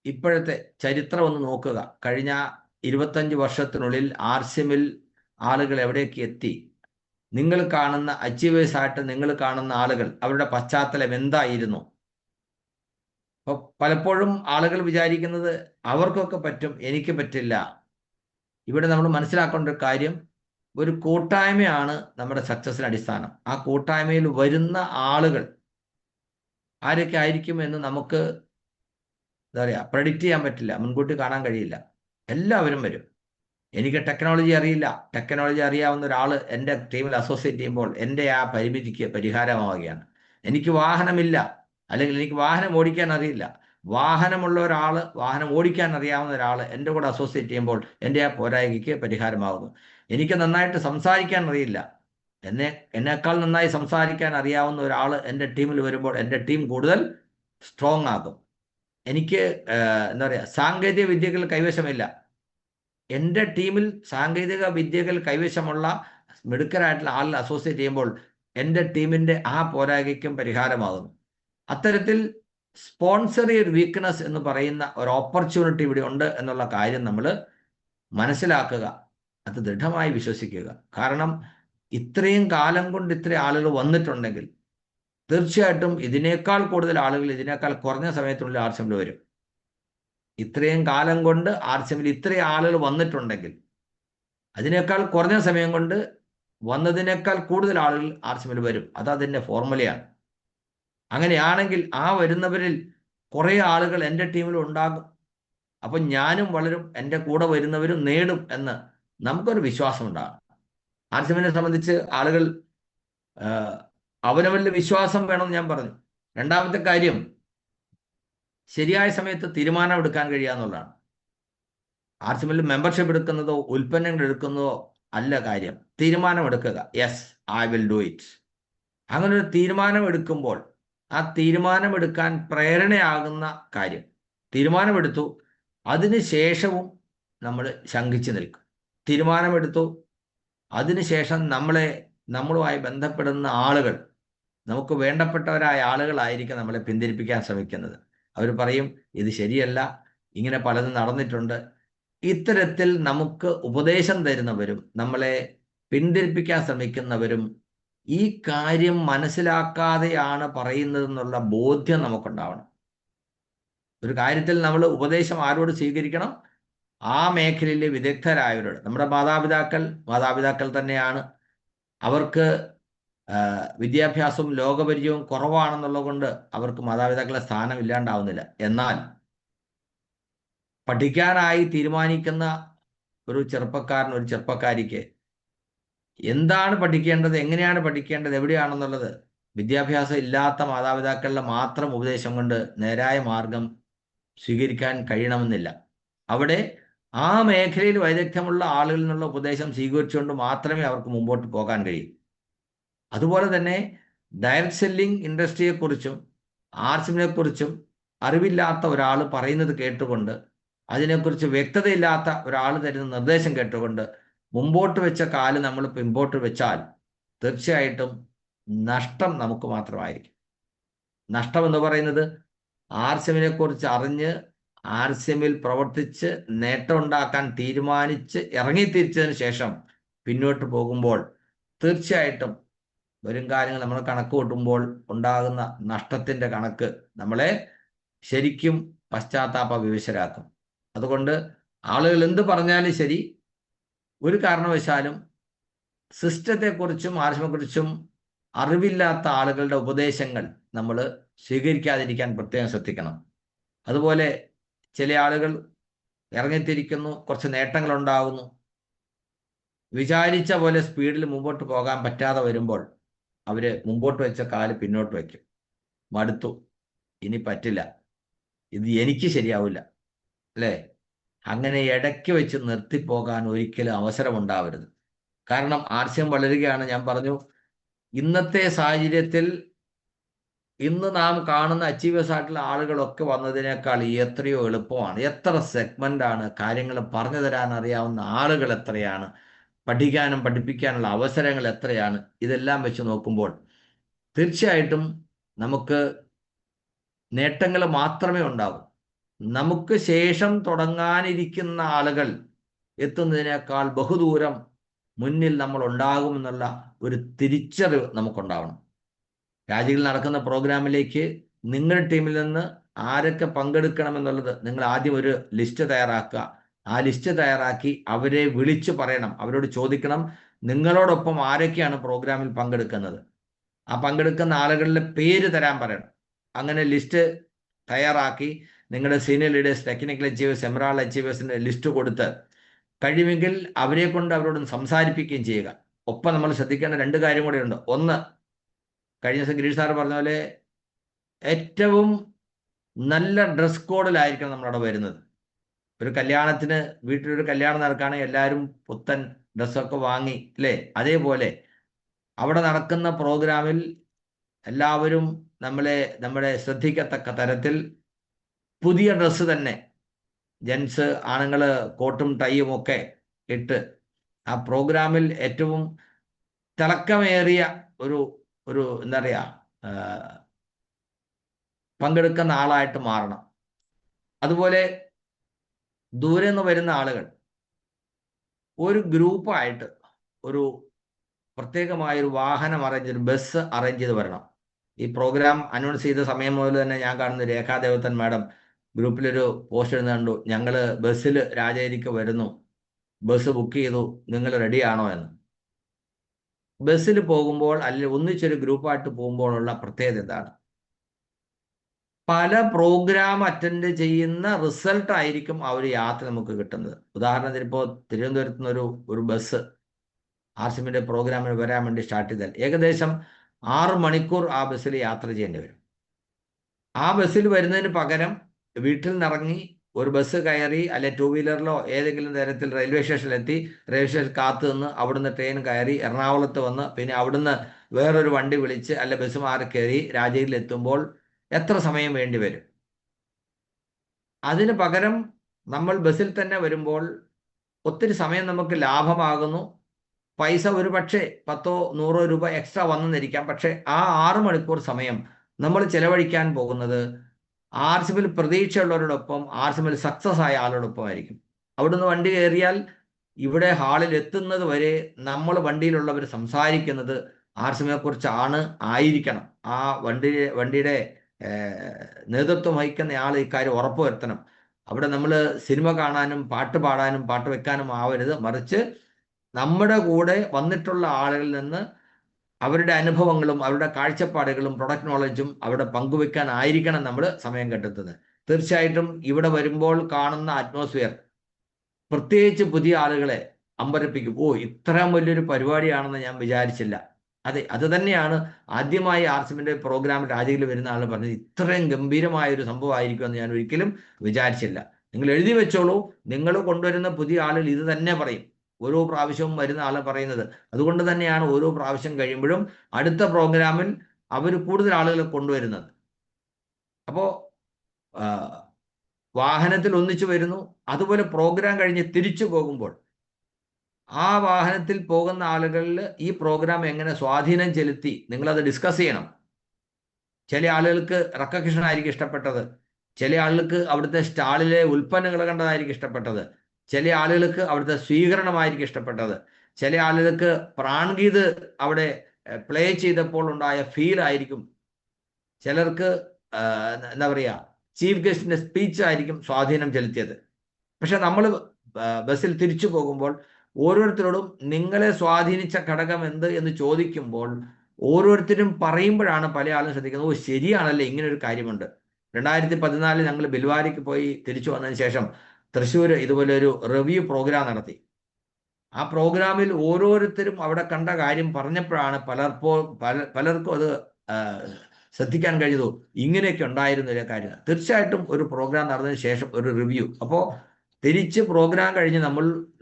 ഇപ്പോഴത്തെ ചരിത്രം ഒന്ന് നോക്കുക. കഴിഞ്ഞ 25 വർഷത്തിനുള്ളിൽ RCMൽ ആളുകൾ എവിടേക്ക് എത്തി? നിങ്ങൾ കാണുന്ന അച്ചീവേഴ്സായിട്ട് നിങ്ങൾ കാണുന്ന ആളുകൾ അവരുടെ പശ്ചാത്തലം എന്തായിരുന്നു? അപ്പോൾ പലപ്പോഴും ആളുകൾ വിചാരിക്കുന്നത് അവർക്കൊക്കെ പറ്റും, എനിക്ക് പറ്റില്ല. ഇവിടെ നമ്മൾ മനസ്സിലാക്കേണ്ട ഒരു കാര്യം, ഒരു കൂട്ടായ്മയാണ് നമ്മുടെ സക്സസിന് അടിസ്ഥാനം. ആ കൂട്ടായ്മയിൽ വരുന്ന ആളുകൾ ആരൊക്കെ ആയിരിക്കും എന്ന് നമുക്ക് എന്താ പറയുക, പ്രെഡിക്റ്റ് ചെയ്യാൻ പറ്റില്ല, മുൻകൂട്ടി കാണാൻ കഴിയില്ല. എല്ലാവരും വരും. എനിക്ക് ടെക്നോളജി അറിയില്ല, ടെക്നോളജി അറിയാവുന്ന ഒരാൾ എൻ്റെ ടീമിൽ അസോസിയേറ്റ് ചെയ്യുമ്പോൾ എൻ്റെ ആ പരിമിതിക്ക് പരിഹാരമാവുകയാണ്. എനിക്ക് വാഹനമില്ല, അല്ലെങ്കിൽ എനിക്ക് വാഹനം ഓടിക്കാൻ അറിയില്ല. വാഹനമുള്ള ഒരാൾ, വാഹനം ഓടിക്കാൻ അറിയാവുന്ന ഒരാൾ എൻ്റെ കൂടെ അസോസിയേറ്റ് ചെയ്യുമ്പോൾ എൻ്റെ ആ പോരായ്മയ്ക്ക് പരിഹാരമാകുന്നു. എനിക്ക് നന്നായിട്ട് സംസാരിക്കാൻ അറിയില്ല, എന്നേക്കാൾ നന്നായി സംസാരിക്കാൻ അറിയാവുന്ന ഒരാൾ എൻ്റെ ടീമിൽ വരുമ്പോൾ എൻ്റെ ടീം കൂടുതൽ സ്ട്രോങ് ആകും. എനിക്ക് എന്താ പറയുക, സാങ്കേതിക വിദ്യകൾ കൈവശമില്ല, എൻ്റെ ടീമിൽ സാങ്കേതിക വിദ്യകൾ കൈവശമുള്ള മിടുക്കരായിട്ടുള്ള ആളിൽ അസോസിയേറ്റ് ചെയ്യുമ്പോൾ എൻ്റെ ടീമിൻ്റെ ആ പോരായ്മയ്ക്കും പരിഹാരമാകുന്നു. അത്തരത്തിൽ സ്പോൺസറി വീക്ക്നെസ് എന്ന് പറയുന്ന ഒരു ഓപ്പർച്യൂണിറ്റി ഇവിടെ ഉണ്ട് എന്നുള്ള കാര്യം നമ്മൾ മനസ്സിലാക്കുക, അത് ദൃഢമായി വിശ്വസിക്കുക. കാരണം ഇത്രയും കാലം കൊണ്ട് ഇത്രയും ആളുകൾ വന്നിട്ടുണ്ടെങ്കിൽ തീർച്ചയായിട്ടും ഇതിനേക്കാൾ കൂടുതൽ ആളുകൾ ഇതിനേക്കാൾ കുറഞ്ഞ സമയത്തിനുള്ളിൽ ആർസിഎമ്മിൽ വരും. ഇത്രയും കാലം കൊണ്ട് ആർസിഎമ്മിൽ ഇത്രയും ആളുകൾ വന്നിട്ടുണ്ടെങ്കിൽ അതിനേക്കാൾ കുറഞ്ഞ സമയം കൊണ്ട് വന്നതിനേക്കാൾ കൂടുതൽ ആളുകൾ ആർസിഎമ്മിൽ വരും. അത് അതിൻ്റെ ഫോർമുലയാണ്. അങ്ങനെയാണെങ്കിൽ ആ വരുന്നവരിൽ കുറേ ആളുകൾ എൻ്റെ ടീമിൽ ഉണ്ടാകും. അപ്പം ഞാനും വളരും, എൻ്റെ കൂടെ വരുന്നവരും നേടും എന്ന് നമുക്കൊരു വിശ്വാസം ഉണ്ടാകും. ആർസിഎമ്മിനെ സംബന്ധിച്ച് ആളുകൾ അവനവരിൽ വിശ്വാസം വേണമെന്ന് ഞാൻ പറഞ്ഞു. രണ്ടാമത്തെ കാര്യം, ശരിയായ സമയത്ത് തീരുമാനം എടുക്കാൻ കഴിയുക എന്നുള്ളതാണ്. ആർസിഎമ്മിൽ മെമ്പർഷിപ്പ് എടുക്കുന്നതോ ഉൽപ്പന്നങ്ങൾ എടുക്കുന്നതോ അല്ല കാര്യം. തീരുമാനമെടുക്കുക. Yes, I will do it. അങ്ങനെ ഒരു തീരുമാനം എടുക്കുമ്പോൾ ആ തീരുമാനമെടുക്കാൻ പ്രേരണയാകുന്ന കാര്യം, തീരുമാനമെടുത്തു, അതിനുശേഷവും നമ്മൾ ശങ്കിച്ചു നിൽക്കും. തീരുമാനമെടുത്തു, അതിനുശേഷം നമ്മളുമായി ബന്ധപ്പെടുന്ന ആളുകൾ, നമുക്ക് വേണ്ടപ്പെട്ടവരായ ആളുകളായിരിക്കും നമ്മളെ പിന്തിരിപ്പിക്കാൻ ശ്രമിക്കുന്നത്. അവർ പറയും ഇത് ശരിയല്ല, ഇങ്ങനെ പലതും നടന്നിട്ടുണ്ട്. ഇത്തരത്തിൽ നമുക്ക് ഉപദേശം തരുന്നവരും നമ്മളെ പിന്തിരിപ്പിക്കാൻ ശ്രമിക്കുന്നവരും ഈ കാര്യം മനസ്സിലാക്കാതെയാണ് പറയുന്നതെന്നുള്ള ബോധ്യം നമുക്കുണ്ടാവണം. ഒരു കാര്യത്തിൽ നമ്മൾ ഉപദേശം ആരോട് സ്വീകരിക്കണം? ആ മേഖലയിലെ വിദഗ്ധരായവരോട്. നമ്മുടെ മാതാപിതാക്കൾ തന്നെയാണ്. അവർക്ക് വിദ്യാഭ്യാസവും ലോകപരിചയവും കുറവാണെന്നുള്ളത് കൊണ്ട് അവർക്ക് മാതാപിതാക്കളെ സ്ഥാനം ഇല്ലാണ്ടാവുന്നില്ല. എന്നാൽ പഠിക്കാനായി തീരുമാനിക്കുന്ന ഒരു ചെറുപ്പക്കാരൻ, ഒരു ചെറുപ്പക്കാരിക്ക് എന്താണ് പഠിക്കേണ്ടത്, എങ്ങനെയാണ് പഠിക്കേണ്ടത്, എവിടെയാണെന്നുള്ളത് വിദ്യാഭ്യാസം ഇല്ലാത്ത മാതാപിതാക്കളുടെ മാത്രം ഉപദേശം കൊണ്ട് നേരായ മാർഗം സ്വീകരിക്കാൻ കഴിയണമെന്നില്ല. അവിടെ ആ മേഖലയിൽ വൈദഗ്ധ്യമുള്ള ആളുകളിൽ നിന്നുള്ള ഉപദേശം സ്വീകരിച്ചുകൊണ്ട് മാത്രമേ അവർക്ക് മുമ്പോട്ട് പോകാൻ കഴിയൂ. അതുപോലെ തന്നെ ഡയറക്റ്റ് സെല്ലിംഗ് ഇൻഡസ്ട്രിയെക്കുറിച്ചും ആർസിഎമ്മിനെ കുറിച്ചും അറിവില്ലാത്ത ഒരാൾ പറയുന്നത് കേട്ടുകൊണ്ട്, അതിനെക്കുറിച്ച് വ്യക്തതയില്ലാത്ത ഒരാൾ തരുന്ന നിർദ്ദേശം കേട്ടുകൊണ്ട് മുമ്പോട്ട് വെച്ച കാല് നമ്മൾ പിമ്പോട്ട് വെച്ചാൽ തീർച്ചയായിട്ടും നഷ്ടം നമുക്ക് മാത്രമായിരിക്കും. നഷ്ടം എന്ന് പറയുന്നത് ആർസിഎമ്മിനെ കുറിച്ച് അറിഞ്ഞ് ആർസിഎമ്മിൽ പ്രവർത്തിച്ച് നേട്ടം ഉണ്ടാക്കാൻ തീരുമാനിച്ച് ഇറങ്ങിത്തിരിച്ചതിന് ശേഷം പിന്നോട്ട് പോകുമ്പോൾ തീർച്ചയായിട്ടും വരും കാര്യങ്ങൾ നമ്മൾ കണക്ക് കൂട്ടുമ്പോൾ ഉണ്ടാകുന്ന നഷ്ടത്തിൻ്റെ കണക്ക് നമ്മളെ ശരിക്കും പശ്ചാത്താപ വിവശരാക്കും. അതുകൊണ്ട് ആളുകൾ എന്ത് പറഞ്ഞാലും ശരി, ഒരു കാരണവശാലും സിസ്റ്റത്തെക്കുറിച്ചും ആർസിഎമ്മിനെക്കുറിച്ചും അറിവില്ലാത്ത ആളുകളുടെ ഉപദേശങ്ങൾ നമ്മൾ സ്വീകരിക്കാതിരിക്കാൻ പ്രത്യേകം ശ്രദ്ധിക്കണം. അതുപോലെ ചില ആളുകൾ ഇറങ്ങിത്തിരിക്കുന്നു, കുറച്ച് നേട്ടങ്ങൾ ഉണ്ടാകുന്നു, വിചാരിച്ച പോലെ സ്പീഡിൽ മുമ്പോട്ട് പോകാൻ പറ്റാതെ വരുമ്പോൾ അവർ മുമ്പോട്ട് വെച്ച കാല് പിന്നോട്ട് വയ്ക്കും. മടുത്തു, ഇനി പറ്റില്ല, ഇത് എനിക്ക് ശരിയാവില്ല, അല്ലേ? അങ്ങനെ ഇടയ്ക്ക് വെച്ച് നിർത്തിപ്പോകാൻ ഒരിക്കലും അവസരമുണ്ടാവരുത്. കാരണം ആർസിഎം വളരുകയാണ്. ഞാൻ പറഞ്ഞു, ഇന്നത്തെ സാഹചര്യത്തിൽ ഇന്ന് നാം കാണുന്ന അച്ചീവേഴ്സ് ആയിട്ടുള്ള ആളുകളൊക്കെ വന്നതിനേക്കാൾ എത്രയോ എളുപ്പമാണ്. എത്ര സെഗ്മെൻ്റാണ്, കാര്യങ്ങൾ പറഞ്ഞു തരാൻ അറിയാവുന്ന ആളുകൾ എത്രയാണ്, പഠിക്കാനും പഠിപ്പിക്കാനുള്ള അവസരങ്ങൾ എത്രയാണ്. ഇതെല്ലാം വെച്ച് നോക്കുമ്പോൾ തീർച്ചയായിട്ടും നമുക്ക് നേട്ടങ്ങൾ മാത്രമേ ഉണ്ടാകൂ. നമുക്ക് ശേഷം തുടങ്ങാനിരിക്കുന്ന ആളുകൾ എത്തുന്നതിനേക്കാൾ ബഹുദൂരം മുന്നിൽ നമ്മൾ ഉണ്ടാകുമെന്നുള്ള ഒരു തിരിച്ചറിവ് നമുക്കുണ്ടാവണം. രാജ്യങ്ങളിൽ നടക്കുന്ന പ്രോഗ്രാമിലേക്ക് നിങ്ങളുടെ ടീമിൽ നിന്ന് ആരൊക്കെ പങ്കെടുക്കണമെന്നുള്ളത് നിങ്ങൾ ആദ്യം ഒരു ലിസ്റ്റ് തയ്യാറാക്കുക. ആ ലിസ്റ്റ് തയ്യാറാക്കി അവരെ വിളിച്ചു പറയണം, അവരോട് ചോദിക്കണം നിങ്ങളോടൊപ്പം ആരൊക്കെയാണ് പ്രോഗ്രാമിൽ പങ്കെടുക്കുന്നത്. ആ പങ്കെടുക്കുന്ന ആളുകളുടെ പേര് തരാൻ പറയണം. അങ്ങനെ ലിസ്റ്റ് തയ്യാറാക്കി നിങ്ങളുടെ senior leaders, technical achievers, emerald അച്ചീവേഴ്സിൻ്റെ ലിസ്റ്റ് കൊടുത്ത് കഴിയുമെങ്കിൽ അവരെ കൊണ്ട് അവരോട് സംസാരിപ്പിക്കുകയും ചെയ്യുക. ഒപ്പം നമ്മൾ ശ്രദ്ധിക്കേണ്ട രണ്ട് കാര്യം കൂടെയുണ്ട്. ഒന്ന്, കഴിഞ്ഞ ദിവസം ഗിരീഷ് സാറ് പറഞ്ഞ പോലെ ഏറ്റവും നല്ല ഡ്രസ് കോഡിലായിരിക്കണം നമ്മളവിടെ വരുന്നത്. ഒരു കല്യാണത്തിന്, വീട്ടിലൊരു കല്യാണം നടക്കുകയാണെങ്കിൽ എല്ലാവരും പുത്തൻ ഡ്രസ്സൊക്കെ വാങ്ങി അല്ലേ? അതേപോലെ അവിടെ നടക്കുന്ന പ്രോഗ്രാമിൽ എല്ലാവരും നമ്മളെ ശ്രദ്ധിക്കത്തക്ക തരത്തിൽ പുതിയ ഡ്രസ്സ് തന്നെ, ജെൻസ് ആണുങ്ങൾ കോട്ടും ടൈയും ഒക്കെ ഇട്ട് ആ പ്രോഗ്രാമിൽ ഏറ്റവും തിളക്കമേറിയ ഒരു ഒരു എന്താ പറയുക, പങ്കെടുക്കുന്ന ആളായിട്ട് മാറണം. അതുപോലെ ദൂരെ നിന്ന് വരുന്ന ആളുകൾ ഒരു ഗ്രൂപ്പായിട്ട് ഒരു പ്രത്യേകമായൊരു വാഹനം അറേഞ്ച് ചെയ്ത്, ബസ് അറേഞ്ച് ചെയ്ത് വരണം. ഈ പ്രോഗ്രാം അനൗൺസ് ചെയ്ത സമയം മുതൽ തന്നെ ഞാൻ കാണുന്ന രേഖാ ദേവത്തൻ മാഡം ഗ്രൂപ്പിലൊരു പോസ്റ്റ് എഴുതുന്ന കണ്ടു, ഞങ്ങൾ ബസ്സിൽ രാജഗിരിക്ക് വരുന്നു, ബസ് ബുക്ക് ചെയ്തു, നിങ്ങൾ റെഡിയാണോ എന്ന്. ബസ്സിൽ പോകുമ്പോൾ അല്ലെങ്കിൽ ഒന്നിച്ചൊരു ഗ്രൂപ്പായിട്ട് പോകുമ്പോഴുള്ള പ്രത്യേകത എന്താണ്? പല പ്രോഗ്രാം അറ്റൻഡ് ചെയ്യുന്ന റിസൾട്ട് ആയിരിക്കും ആ ഒരു യാത്ര നമുക്ക് കിട്ടുന്നത്. ഉദാഹരണത്തിന് ഇപ്പോൾ തിരുവനന്തപുരത്ത് നിന്ന് ഒരു ബസ് ആർസിമിൻ്റെ പ്രോഗ്രാമിന് വരാൻ വേണ്ടി സ്റ്റാർട്ട് ചെയ്താൽ ഏകദേശം 6 മണിക്കൂർ ആ ബസ്സിൽ യാത്ര ചെയ്യേണ്ടി വരും. ആ ബസ്സിൽ വരുന്നതിന് പകരം വീട്ടിൽ നിന്നിറങ്ങി ഒരു ബസ് കയറി, അല്ലെ 2 വീലറിലോ ഏതെങ്കിലും തരത്തിൽ റെയിൽവേ സ്റ്റേഷനിലെത്തി, റെയിൽവേ സ്റ്റേഷൻ കാത്തു നിന്ന് അവിടുന്ന് ട്രെയിൻ കയറി എറണാകുളത്ത് വന്ന് പിന്നെ അവിടുന്ന് വേറൊരു വണ്ടി വിളിച്ച് അല്ലെ ബസ് മാറി കയറി രാജഗിരിയിൽ എത്തുമ്പോൾ എത്ര സമയം വേണ്ടി വരും? അതിന് പകരം നമ്മൾ ബസ്സിൽ തന്നെ വരുമ്പോൾ ഒത്തിരി സമയം നമുക്ക് ലാഭമാകുന്നു. പൈസ ഒരു പക്ഷേ 10-100 രൂപ എക്സ്ട്രാ വന്നെന്നിരിക്കാം. പക്ഷെ ആ 6 മണിക്കൂർ സമയം നമ്മൾ ചെലവഴിക്കാൻ പോകുന്നത് ആർസിമിൽ പ്രതീക്ഷയുള്ളവരോടൊപ്പം, ആർസിമിൽ സക്സസ് ആയ ആളോടൊപ്പം ആയിരിക്കും. അവിടുന്ന് വണ്ടി കയറിയാൽ ഇവിടെ ഹാളിൽ എത്തുന്നത് വരെ നമ്മൾ വണ്ടിയിലുള്ളവർ സംസാരിക്കുന്നത് ആർസിമിനെ കുറിച്ചാണ് ആയിരിക്കണം. ആ വണ്ടിയുടെ നേതൃത്വം വഹിക്കുന്ന ആൾ ഇക്കാര്യം ഉറപ്പുവരുത്തണം. അവിടെ നമ്മൾ സിനിമ കാണാനും പാട്ട് പാടാനും പാട്ട് വെക്കാനും ആവരുത്, മറിച്ച് നമ്മുടെ കൂടെ വന്നിട്ടുള്ള ആളുകളിൽ നിന്ന് അവരുടെ അനുഭവങ്ങളും അവരുടെ കാഴ്ചപ്പാടുകളും പ്രൊഡക്റ്റ് നോളജും അവിടെ പങ്കുവെക്കാനായിരിക്കണം നമ്മൾ സമയം കണ്ടെത്തുന്നത്. തീർച്ചയായിട്ടും ഇവിടെ വരുമ്പോൾ കാണുന്ന അറ്റ്മോസ്ഫിയർ പ്രത്യേകിച്ച് പുതിയ ആളുകളെ അമ്പരപ്പിക്കും. ഇത്രയും വലിയൊരു പരിപാടിയാണെന്ന് ഞാൻ വിചാരിച്ചില്ല. അതെ, അത് തന്നെയാണ് ആദ്യമായി ആർസിമിൻ്റെ പ്രോഗ്രാം രാജഗിരിയിൽ വരുന്ന ആൾ പറഞ്ഞത്, ഇത്രയും ഗംഭീരമായ ഒരു സംഭവമായിരിക്കുമെന്ന് ഞാൻ ഒരിക്കലും വിചാരിച്ചില്ല. നിങ്ങൾ എഴുതി വെച്ചോളൂ, നിങ്ങൾ കൊണ്ടുവരുന്ന പുതിയ ആളുകൾ ഇത് തന്നെ പറയും. ഓരോ പ്രാവശ്യവും വരുന്ന ആൾ പറയുന്നത്. അതുകൊണ്ട് തന്നെയാണ് ഓരോ പ്രാവശ്യം കഴിയുമ്പോഴും അടുത്ത പ്രോഗ്രാമിൽ അവർ കൂടുതൽ ആളുകളെ കൊണ്ടുവരുന്നത്. അപ്പോൾ വാഹനത്തിൽ ഒന്നിച്ചു വരുന്നു. അതുപോലെ പ്രോഗ്രാം കഴിഞ്ഞ് തിരിച്ചു പോകുമ്പോൾ ആ വാഹനത്തിൽ പോകുന്ന ആളുകളിൽ ഈ പ്രോഗ്രാം എങ്ങനെ സ്വാധീനം ചെലുത്തി നിങ്ങളത് ഡിസ്കസ് ചെയ്യണം. ചില ആളുകൾക്ക് റെക്കഗ്നിഷൻ ആയിരിക്കും ഇഷ്ടപ്പെട്ടത്, ചില ആളുകൾക്ക് അവിടുത്തെ സ്റ്റാളിലെ ഉൽപ്പന്നങ്ങൾ കണ്ടതായിരിക്കും ഇഷ്ടപ്പെട്ടത്, ചില ആളുകൾക്ക് അവിടുത്തെ സ്വീകരണമായിരിക്കും ഇഷ്ടപ്പെട്ടത്, ചില ആളുകൾക്ക് പ്രാൺഗീത് അവിടെ പ്ലേ ചെയ്തപ്പോൾ ഉണ്ടായ ഫീൽ ആയിരിക്കും, ചിലർക്ക് എന്താ പറയുക ചീഫ് ഗസ്റ്റിന്റെ സ്പീച്ച് ആയിരിക്കും സ്വാധീനം ചെലുത്തിയത്. പക്ഷെ നമ്മൾ ബസ്സിൽ തിരിച്ചു പോകുമ്പോൾ ഓരോരുത്തരോടും നിങ്ങളെ സ്വാധീനിച്ച ഘടകം എന്ത് എന്ന് ചോദിക്കുമ്പോൾ ഓരോരുത്തരും പറയുമ്പോഴാണ് പല ആളും ശ്രദ്ധിക്കുന്നത്, ശരിയാണല്ലേ, ഇങ്ങനെ ഒരു കാര്യമുണ്ട്. 2014 ഞങ്ങൾ ബിൽവാരിക്ക് പോയി തിരിച്ചു വന്നതിന് ശേഷം തൃശ്ശൂർ ഇതുപോലെ ഒരു റിവ്യൂ പ്രോഗ്രാം നടത്തി. ആ പ്രോഗ്രാമിൽ ഓരോരുത്തരും അവിടെ കണ്ട കാര്യം പറഞ്ഞപ്പോഴാണ് പലർക്കും അത് ശ്രദ്ധിക്കാൻ കഴിഞ്ഞതു, ഇങ്ങനെയൊക്കെ ഉണ്ടായിരുന്നു ഒരു കാര്യം. തീർച്ചയായിട്ടും ഒരു പ്രോഗ്രാം നടന്നതിന് ശേഷം ഒരു റിവ്യൂ. അപ്പോൾ തിരിച്ച് പ്രോഗ്രാം കഴിഞ്ഞ്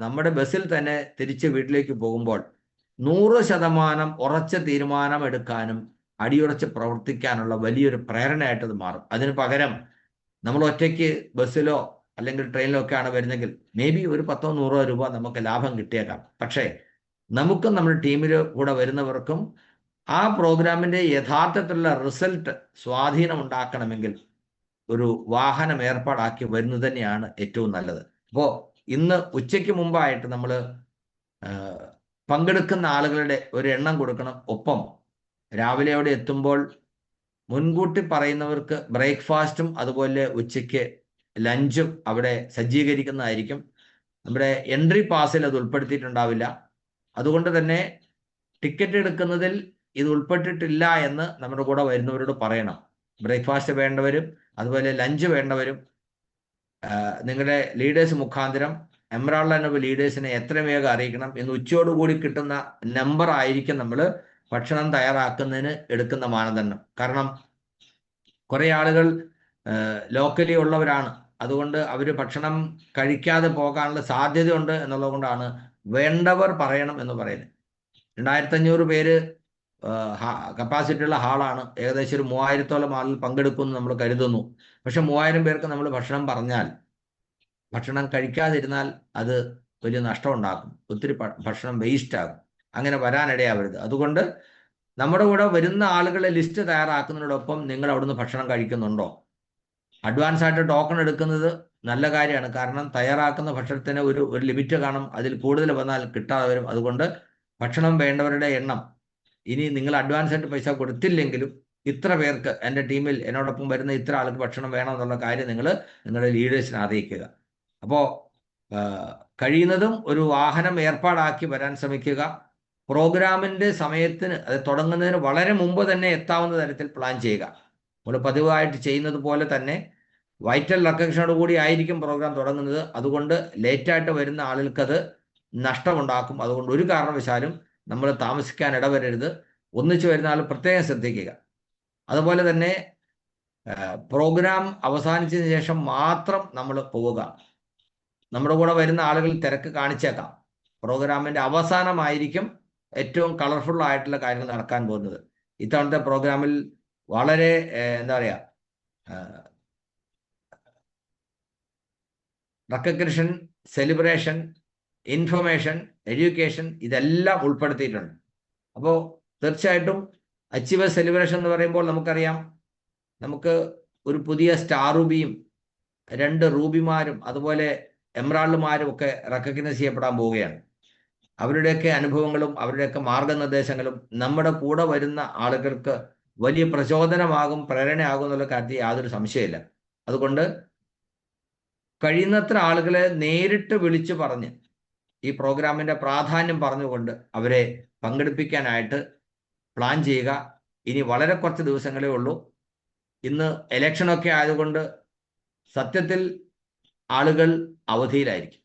നമ്മുടെ ബസ്സിൽ തന്നെ തിരിച്ച് വീട്ടിലേക്ക് പോകുമ്പോൾ 100% ഉറച്ച തീരുമാനം എടുക്കാനും അടിയുറച്ച് പ്രവർത്തിക്കാനുള്ള വലിയൊരു പ്രേരണയായിട്ട് അത് മാറും. അതിന് പകരം നമ്മൾ ഒറ്റയ്ക്ക് ബസ്സിലോ അല്ലെങ്കിൽ ട്രെയിനിലോ ഒക്കെയാണ് വരുന്നെങ്കിൽ മേ ബി ഒരു 10-100 രൂപ നമുക്ക് ലാഭം കിട്ടിയേക്കാം. പക്ഷേ നമുക്കും നമ്മുടെ ടീമിൽ കൂടെ വരുന്നവർക്കും ആ പ്രോഗ്രാമിൻ്റെ യഥാർത്ഥത്തിലുള്ള റിസൾട്ട് സ്വാധീനം ഉണ്ടാക്കണമെങ്കിൽ ഒരു വാഹനം ഏർപ്പാടാക്കി വരുന്നത് തന്നെയാണ് ഏറ്റവും നല്ലത്. അപ്പോൾ ഇന്ന് ഉച്ചയ്ക്ക് മുമ്പായിട്ട് നമ്മൾ പങ്കെടുക്കുന്ന ആളുകളുടെ ഒരു എണ്ണം കൊടുക്കണം. ഒപ്പം രാവിലെ അവിടെ എത്തുമ്പോൾ മുൻകൂട്ടി പറയുന്നവർക്ക് ബ്രേക്ക്ഫാസ്റ്റും അതുപോലെ ഉച്ചയ്ക്ക് ലഞ്ചും അവിടെ സജ്ജീകരിക്കുന്നതായിരിക്കും. നമ്മുടെ എൻട്രി പാസിൽ അത് ഉൾപ്പെടുത്തിയിട്ടുണ്ടാവില്ല. അതുകൊണ്ട് തന്നെ ടിക്കറ്റ് എടുക്കുന്നതിൽ ഇത് ഉൾപ്പെട്ടിട്ടില്ല എന്ന് നമ്മുടെ കൂടെ വരുന്നവരോട് പറയണം. ബ്രേക്ക്ഫാസ്റ്റ് വേണ്ടവരും അതുപോലെ ലഞ്ച് വേണ്ടവരും നിങ്ങളുടെ ലീഡേഴ്സ് മുഖാന്തരം എമറാൾഡ് ലീഡേഴ്സിനെ എത്രയും വേഗം അറിയിക്കണം. ഇന്ന് ഉച്ചയോടുകൂടി കിട്ടുന്ന നമ്പർ ആയിരിക്കും നമ്മൾ ഭക്ഷണം തയ്യാറാക്കുന്നതിന് എടുക്കുന്ന മാനദണ്ഡം. കാരണം കുറേ ആളുകൾ ലോക്കലി ഉള്ളവരാണ്, അതുകൊണ്ട് അവർ ഭക്ഷണം കഴിക്കാതെ പോകാനുള്ള സാധ്യതയുണ്ട് എന്നുള്ളത് കൊണ്ടാണ് വേണ്ടവർ പറയണം എന്ന് പറയുന്നത്. 2500 പേര് കപ്പാസിറ്റി ഉള്ള ഹാളാണ്. ഏകദേശം ഒരു 3000-ഓളം ആളുകൾ പങ്കെടുക്കുമെന്ന് നമ്മൾ കരുതുന്നു. പക്ഷെ 3000 പേർക്ക് നമ്മൾ ഭക്ഷണം പറഞ്ഞാൽ, ഭക്ഷണം കഴിക്കാതിരുന്നാൽ അത് വലിയ നഷ്ടം ഉണ്ടാക്കും. ഒത്തിരി ഭക്ഷണം വേസ്റ്റ് ആകും. അങ്ങനെ വരാനിടയാവരുത്. അതുകൊണ്ട് നമ്മുടെ കൂടെ വരുന്ന ആളുകളെ ലിസ്റ്റ് തയ്യാറാക്കുന്നതിനോടൊപ്പം നിങ്ങൾ അവിടുന്ന് ഭക്ഷണം കഴിക്കുന്നുണ്ടോ? അഡ്വാൻസ് ആയിട്ട് ടോക്കൺ എടുക്കുന്നത് നല്ല കാര്യമാണ്. കാരണം തയ്യാറാക്കുന്ന ഭക്ഷണത്തിന് ഒരു ലിമിറ്റ് കാണും. അതിൽ കൂടുതൽ വന്നാൽ കിട്ടാതെ വരും. അതുകൊണ്ട് ഭക്ഷണം വേണ്ടവരുടെ എണ്ണം ഇനി നിങ്ങൾ അഡ്വാൻസ് ആയിട്ട് പൈസ കൊടുത്തില്ലെങ്കിലും ഇത്ര പേർക്ക്, എൻ്റെ ടീമിൽ എന്നോടൊപ്പം വരുന്ന ഇത്ര ആൾക്ക് ഭക്ഷണം വേണം എന്നുള്ള കാര്യം നിങ്ങൾ നിങ്ങളുടെ ലീഡേഴ്സിനെ അറിയിക്കുക. അപ്പോൾ കഴിയുന്നതും ഒരു വാഹനം ഏർപ്പാടാക്കി വരാൻ ശ്രമിക്കുക. പ്രോഗ്രാമിൻ്റെ സമയത്തിന്, അത് തുടങ്ങുന്നതിന് വളരെ മുമ്പ് തന്നെ എത്താവുന്ന തരത്തിൽ പ്ലാൻ ചെയ്യുക. നമ്മൾ പതിവായിട്ട് ചെയ്യുന്നത് പോലെ തന്നെ വൈറ്റൽ റെക്കഗ്നിഷനോട് കൂടി ആയിരിക്കും പ്രോഗ്രാം തുടങ്ങുന്നത്. അതുകൊണ്ട് ലേറ്റായിട്ട് വരുന്ന ആളുകൾക്കത് നഷ്ടമുണ്ടാക്കും. അതുകൊണ്ട് ഒരു കാരണവശാലും നമ്മൾ താമസിക്കാൻ ഇടവരരുത്. ഒന്നിച്ചു വരുന്ന ആൾ പ്രത്യേകം ശ്രദ്ധിക്കുക. അതുപോലെ തന്നെ പ്രോഗ്രാം അവസാനിച്ചതിന് ശേഷം മാത്രം നമ്മൾ പോവുക. നമ്മുടെ കൂടെ വരുന്ന ആളുകൾ തിരക്ക് കാണിച്ചേക്കാം. പ്രോഗ്രാമിൻ്റെ അവസാനമായിരിക്കും ഏറ്റവും കളർഫുൾ ആയിട്ടുള്ള കാര്യങ്ങൾ നടക്കാൻ പോകുന്നത്. ഇത്തവണത്തെ പ്രോഗ്രാമിൽ വളരെ എന്താ പറയുക, റെക്കഗ്നിഷൻ, സെലിബ്രേഷൻ, ഇൻഫർമേഷൻ, എഡ്യൂക്കേഷൻ ഇതെല്ലാം ഉൾപ്പെടുത്തിയിട്ടുണ്ട്. അപ്പോൾ തീർച്ചയായിട്ടും അച്ചീവേഴ്സ് സെലിബ്രേഷൻ എന്ന് പറയുമ്പോൾ നമുക്കറിയാം, നമുക്ക് ഒരു പുതിയ സ്റ്റാർ റൂബിയും 2 റൂബിമാരും അതുപോലെ എമറാൾഡുമാരും ഒക്കെ റെക്കഗ്നൈസ് ചെയ്യപ്പെടാൻ പോവുകയാണ്. അവരുടെയൊക്കെ അനുഭവങ്ങളും അവരുടെയൊക്കെ മാർഗനിർദ്ദേശങ്ങളും നമ്മുടെ കൂടെ വരുന്ന ആളുകൾക്ക് വലിയ പ്രചോദനമാകും, പ്രേരണയാകും എന്നുള്ള കാര്യത്തിൽ യാതൊരു സംശയമില്ല. അതുകൊണ്ട് കഴിയുന്നത്ര ആളുകളെ നേരിട്ട് വിളിച്ചു പറഞ്ഞ് ഈ പ്രോഗ്രാമിൻ്റെ പ്രാധാന്യം പറഞ്ഞുകൊണ്ട് അവരെ പങ്കെടുപ്പിക്കാനായിട്ട് പ്ലാൻ ചെയ്യുക. ഇനി വളരെ കുറച്ച് ദിവസങ്ങളേ ഉള്ളൂ. ഇന്ന് ഇലക്ഷനൊക്കെ ആയതുകൊണ്ട് സത്യത്തിൽ ആളുകൾ അവധിയിലായിരിക്കും,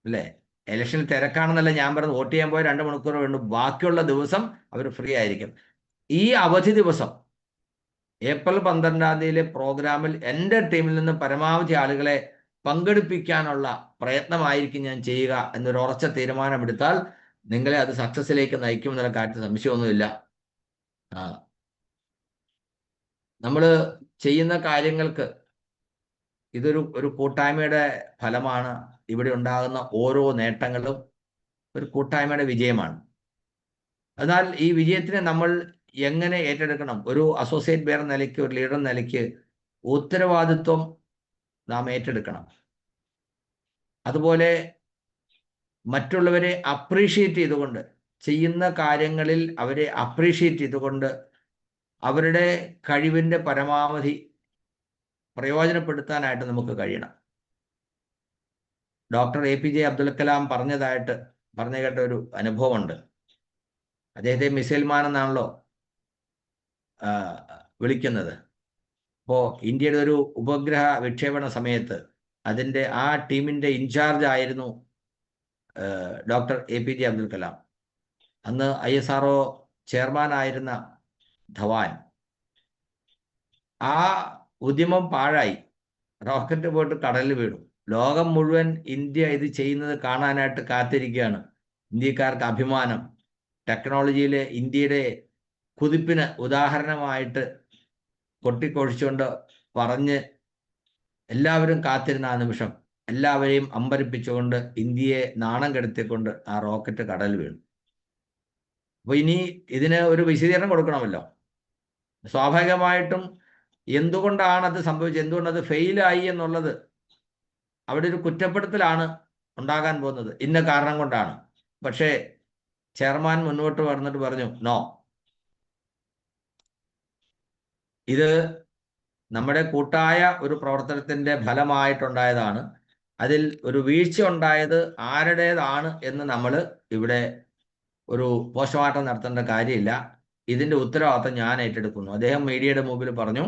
അല്ലേ? ഇലക്ഷനിൽ തിരക്കാണെന്നല്ല ഞാൻ പറഞ്ഞത്. വോട്ട് ചെയ്യാൻ പോയ 2 മണിക്കൂർ വേണ്ടു. ബാക്കിയുള്ള ദിവസം അവർ ഫ്രീ ആയിരിക്കും. ഈ അവധി ദിവസം ഏപ്രിൽ 12-ാം തീയതിയിലെ പ്രോഗ്രാമിൽ എൻ്റെ ടീമിൽ നിന്ന് പരമാവധി ആളുകളെ പങ്കെടുപ്പിക്കാനുള്ള പ്രയത്നമായിരിക്കും ഞാൻ ചെയ്യുക എന്നൊരു ഉറച്ച തീരുമാനമെടുത്താൽ നിങ്ങളെ അത് സക്സസ്സിലേക്ക് നയിക്കുമെന്നുള്ള കാര്യത്തിൽ സംശയമൊന്നുമില്ല. നമ്മൾ ചെയ്യുന്ന കാര്യങ്ങൾക്ക് ഇതൊരു കൂട്ടായ്മയുടെ ഫലമാണ്. ഇവിടെ ഉണ്ടാകുന്ന ഓരോ നേട്ടങ്ങളും ഒരു കൂട്ടായ്മയുടെ വിജയമാണ്. എന്നാൽ ഈ വിജയത്തിനെ നമ്മൾ എങ്ങനെ ഏറ്റെടുക്കണം? ഒരു അസോസിയേറ്റ് ബെയർ നിലയ്ക്ക്, ഒരു ലീഡർ നിലയ്ക്ക് ഉത്തരവാദിത്വം നാം ഏറ്റെടുക്കണം. അതുപോലെ മറ്റുള്ളവരെ അപ്രീഷിയേറ്റ് ചെയ്തുകൊണ്ട്, ചെയ്യുന്ന കാര്യങ്ങളിൽ അവരെ അപ്രീഷിയേറ്റ് ചെയ്തുകൊണ്ട് അവരുടെ കഴിവിൻ്റെ പരമാവധി പ്രയോജനപ്പെടുത്താനായിട്ട് നമുക്ക് കഴിയണം. ഡോക്ടർ APJ അബ്ദുൽ കലാം പറഞ്ഞു കേട്ട ഒരു അനുഭവമുണ്ട്. അദ്ദേഹത്തെ മിസൈൽ മാൻ എന്നാണല്ലോ വിളിക്കുന്നത്. അപ്പോൾ ഇന്ത്യയുടെ ഒരു ഉപഗ്രഹ വിക്ഷേപണ സമയത്ത് അതിൻ്റെ ആ ടീമിൻ്റെ ഇൻചാർജ് ആയിരുന്നു ഡോക്ടർ APJ അബ്ദുൽ കലാം. അന്ന് ISRO ചെയർമാനായിരുന്ന ധവാൻ. ആ ഉദ്യമം പാഴായി. റോക്കറ്റ് പോയിട്ട് കടലിൽ വീണു. ലോകം മുഴുവൻ ഇന്ത്യ ഇത് ചെയ്യുന്നത് കാണാനായിട്ട് കാത്തിരിക്കുകയാണ്. ഇന്ത്യക്കാർക്ക് അഭിമാനം, ടെക്നോളജിയിലെ ഇന്ത്യയുടെ കുതിപ്പിന് ഉദാഹരണമായിട്ട് കൊട്ടിക്കൊഴിച്ചുകൊണ്ട് പറഞ്ഞ് എല്ലാവരും കാത്തിരുന്ന ആ നിമിഷം എല്ലാവരെയും അമ്പരിപ്പിച്ചുകൊണ്ട് ഇന്ത്യയെ നാണം കെടുത്തിക്കൊണ്ട് ആ റോക്കറ്റ് കടലിൽ വീണു. അപ്പോൾ ഇനി ഇതിന് ഒരു വിശദീകരണം കൊടുക്കണമല്ലോ. സ്വാഭാവികമായിട്ടും എന്തുകൊണ്ടാണ് അത് സംഭവിച്ചത്, എന്തുകൊണ്ടത് ഫെയിലായി എന്നുള്ളത് അവിടെ ഒരു കുറ്റപ്പെടുത്തലാണ് ഉണ്ടാകാൻ പോകുന്നത്. ഇന്ന കാരണം കൊണ്ടാണ്. പക്ഷേ ചെയർമാൻ മുന്നോട്ട് വന്നിട്ട് പറഞ്ഞു, നോ, ഇത് നമ്മുടെ കൂട്ടായ ഒരു പ്രവർത്തനത്തിൻ്റെ ഫലമായിട്ടുണ്ടായതാണ്. അതിൽ ഒരു വീഴ്ച ഉണ്ടായത് ആരുടേതാണ് എന്ന് നമ്മൾ ഇവിടെ ഒരു പോസ്റ്റ്മോർട്ടം നടത്തേണ്ട കാര്യമില്ല. ഇതിൻ്റെ ഉത്തരവാദിത്തം ഞാൻ ഏറ്റെടുക്കുന്നു. അദ്ദേഹം മീഡിയയുടെ മുമ്പിൽ പറഞ്ഞു,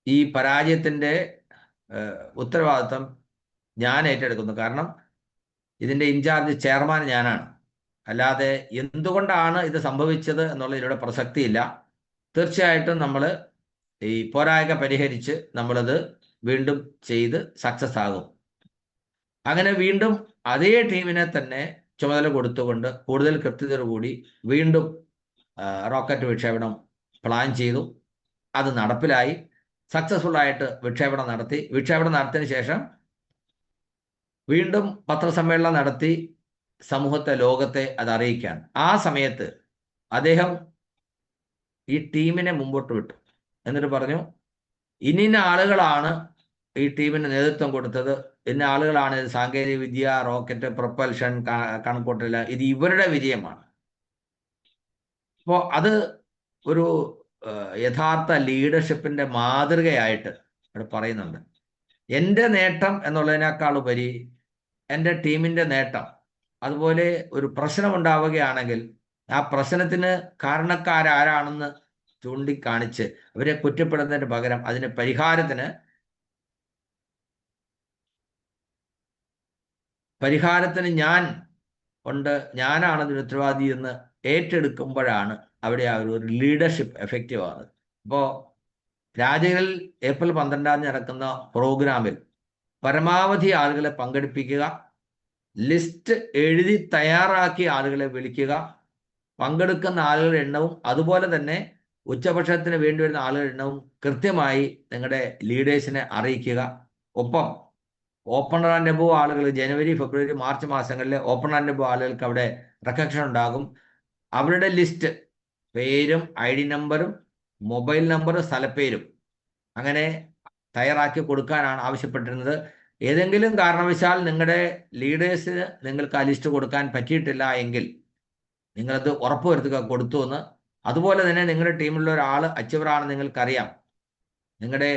ഈ പരാജയത്തിൻ്റെ ഉത്തരവാദിത്തം ഞാൻ ഏറ്റെടുക്കുന്നു. കാരണം ഇതിൻ്റെ ഇൻചാർജ് ചെയർമാൻ ഞാനാണ്. അല്ലാതെ എന്തുകൊണ്ടാണ് ഇത് സംഭവിച്ചത് എന്നുള്ളതിലൂടെ പ്രസക്തിയില്ല. തീർച്ചയായിട്ടും നമ്മൾ ഈ പോരായ്മ പരിഹരിച്ച് നമ്മളത് വീണ്ടും ചെയ്ത് സക്സസ് ആകും. അങ്ങനെ വീണ്ടും അതേ ടീമിനെ തന്നെ ചുമതല കൊടുത്തുകൊണ്ട് കൂടുതൽ കൃത്യതയോടുകൂടി വീണ്ടും റോക്കറ്റ് വിക്ഷേപണം പ്ലാൻ ചെയ്തു. അത് നടപ്പിലായി. സക്സസ്ഫുൾ ആയിട്ട് വിക്ഷേപണം നടത്തി. വിക്ഷേപണം നടത്തിയതിനു ശേഷം വീണ്ടും പത്രസമ്മേളനം നടത്തി സമൂഹത്തെ, ലോകത്തെ അത് അറിയിക്കാൻ. ആ സമയത്ത് അദ്ദേഹം ഈ ടീമിനെ മുമ്പോട്ട് വിട്ടു. എന്നിട്ട് പറഞ്ഞു, ഇന്ന ആളുകളാണ് ഈ ടീമിന് നേതൃത്വം കൊടുത്തത്, ഇന്ന ആളുകളാണ് ഇത് സാങ്കേതിക വിദ്യ, റോക്കറ്റ് പ്രൊപ്പൽഷൻ, കണക്കൂട്ടൽ, ഇത് ഇവരുടെ വിജയമാണ്. അപ്പോൾ അത് ഒരു യഥാർത്ഥ ലീഡർഷിപ്പിന്റെ മാതൃകയായിട്ട് ഇവിടെ പറയുന്നുണ്ട്. എൻ്റെ നേട്ടം എന്നുള്ളതിനേക്കാൾ ഉപരി എൻ്റെ ടീമിൻ്റെ നേട്ടം. അതുപോലെ ഒരു പ്രശ്നമുണ്ടാവുകയാണെങ്കിൽ ആ പ്രശ്നത്തിന് കാരണക്കാരാരാണെന്ന് ചൂണ്ടിക്കാണിച്ച് അവരെ കുറ്റപ്പെടുന്നതിന് പകരം അതിന് പരിഹാരത്തിന് ഞാനാണ് അതിന് ഉത്തരവാദി എന്ന് ഏറ്റെടുക്കുമ്പോഴാണ് അവിടെ ആ ഒരു ലീഡർഷിപ്പ് എഫക്റ്റീവ് ആകുന്നത്. ഇപ്പോൾ രാജ്യങ്ങളിൽ ഏപ്രിൽ 12 നടക്കുന്ന പ്രോഗ്രാമിൽ പരമാവധി ആളുകളെ പങ്കെടുപ്പിക്കുക, ലിസ്റ്റ് എഴുതി തയ്യാറാക്കി ആളുകളെ വിളിക്കുക, പങ്കെടുക്കുന്ന ആളുകളുടെ എണ്ണവും അതുപോലെ തന്നെ ഉച്ചഭക്ഷണത്തിന് വേണ്ടി വരുന്ന ആളുകളുടെ എണ്ണവും കൃത്യമായി നിങ്ങളുടെ ലീഡേഴ്സിനെ അറിയിക്കുക. ഒപ്പം ഓപ്പണർ ആൻഡ് എബോവ് ആളുകൾ ജനുവരി, ഫെബ്രുവരി, മാർച്ച് മാസങ്ങളിലെ ഓപ്പണർ ആൻഡ് എബോവ് ആളുകൾക്ക് അവിടെ റെക്കഗ്നിഷൻ ഉണ്ടാകും. അവരുടെ ലിസ്റ്റ്, പേരും ID നമ്പറും മൊബൈൽ നമ്പറും സ്ഥലപ്പേരും അങ്ങനെ തയ്യാറാക്കി കൊടുക്കാനാണ് ആവശ്യപ്പെട്ടിരുന്നത്. ഏതെങ്കിലും കാരണവശാൽ നിങ്ങളുടെ ലീഡേഴ്സിന് നിങ്ങൾക്ക് ആ ലിസ്റ്റ് കൊടുക്കാൻ പറ്റിയിട്ടില്ല എങ്കിൽ നിങ്ങളത് ഉറപ്പുവരുത്തുക കൊടുത്തു എന്ന്. അതുപോലെ തന്നെ നിങ്ങളുടെ ടീമിലുള്ള ഒരാൾ അച്ചീവറാണ് നിങ്ങൾക്കറിയാം, നിങ്ങളുടെ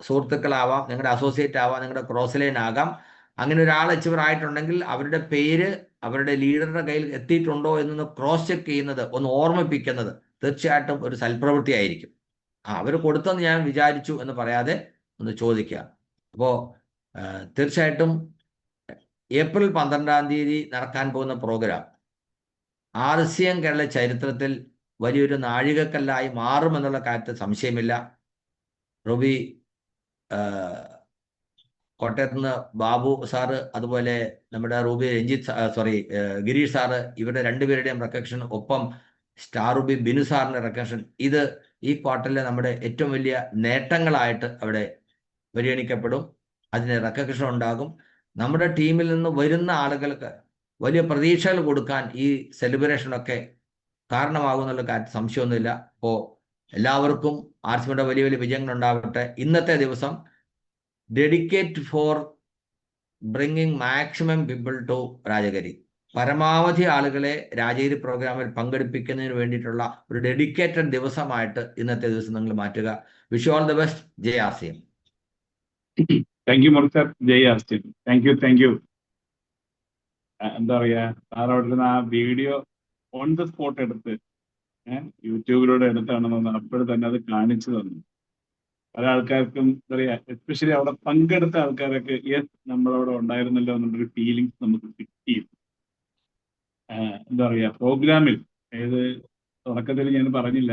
സുഹൃത്തുക്കളാവാം, നിങ്ങളുടെ അസോസിയേറ്റ് ആവാം, നിങ്ങളുടെ ക്രോസ് ലൈൻ ആകാം. അങ്ങനെ ഒരാൾ അച്ചീവർ ആയിട്ടുണ്ടെങ്കിൽ അവരുടെ പേര് അവരുടെ ലീഡറുടെ കയ്യിൽ എത്തിയിട്ടുണ്ടോ എന്നൊന്ന് ക്രോസ് ചെക്ക് ചെയ്യുന്നത്, ഒന്ന് ഓർമ്മിപ്പിക്കുന്നത് തീർച്ചയായിട്ടും ഒരു സൽപ്രവൃത്തി ആയിരിക്കും. അവർ കൊടുത്തെന്ന് ഞാൻ വിചാരിച്ചു എന്ന് പറയാതെ ഒന്ന് ചോദിക്കുക. അപ്പോൾ തീർച്ചയായിട്ടും ഏപ്രിൽ 12 നടക്കാൻ പോകുന്ന പ്രോഗ്രാം RCM കേരള ചരിത്രത്തിൽ വലിയൊരു നാഴികക്കല്ലായി മാറുമെന്നുള്ള കാര്യത്തിൽ സംശയമില്ല. റൂബി, കോട്ടയത്ത് നിന്ന് ബാബു സാറ്, അതുപോലെ നമ്മുടെ റൂബി ഗിരീഷ് സാറ്, ഇവരുടെ രണ്ടുപേരുടെയും റെക്കഗ്നിഷൻ, ഒപ്പം സ്റ്റാർ റൂബി ബിനു സാറിന്റെ റെക്കഗ്നിഷൻ, ഇത് ഈ ക്വാർട്ടറിലെ നമ്മുടെ ഏറ്റവും വലിയ നേട്ടങ്ങളായിട്ട് അവിടെ പരിഗണിക്കപ്പെടും. അതിന് റെക്കഗ്നിഷൻ ഉണ്ടാകും. നമ്മുടെ ടീമിൽ നിന്ന് വരുന്ന ആളുകൾക്ക് വലിയ പ്രതീക്ഷകൾ കൊടുക്കാൻ ഈ സെലിബ്രേഷനൊക്കെ കാരണമാകുന്നുള്ള കാര്യത്തിൽ സംശയമൊന്നുമില്ല. അപ്പോൾ എല്ലാവർക്കും RCMയുടെ വലിയ വലിയ വിജയങ്ങൾ ഉണ്ടാവട്ടെ. ഇന്നത്തെ ദിവസം dedicate for bringing maximum people to Rajagiri, പരമാവധി ആളുകളെ രാജഗിരി പ്രോഗ്രാമിൽ പങ്കെടുപ്പിക്കുന്നതിന് വേണ്ടിയിട്ടുള്ള ഒരു ഡെഡിക്കേറ്റഡ് ദിവസമായിട്ട് ഇന്നത്തെ ദിവസം നിങ്ങൾ മാറ്റുക. Wish all the best. Jai RCM. Thank you മുർസർ. ജയ് RCM. Thank you. എന്താ പറയാ, സാർ അവിടെ നിന്ന് ആ വീഡിയോ ഓൺ ദ സ്പോട്ട് എടുത്ത് യൂട്യൂബിലൂടെ എടുത്താണെന്ന് അപ്പോഴും തന്നെ അത് കാണിച്ചു തന്നു. പല ആൾക്കാർക്കും എന്താ പറയാ, എസ്പെഷ്യലി അവിടെ പങ്കെടുത്ത ആൾക്കാരൊക്കെ യെസ് നമ്മളവിടെ ഉണ്ടായിരുന്നല്ലോ എന്നുള്ളൊരു ഫീലിങ്സ് നമുക്ക് കിട്ടി. എന്താ പറയാ, പ്രോഗ്രാമിൽ ഏത് തുടക്കത്തിൽ ഞാൻ പറഞ്ഞില്ല,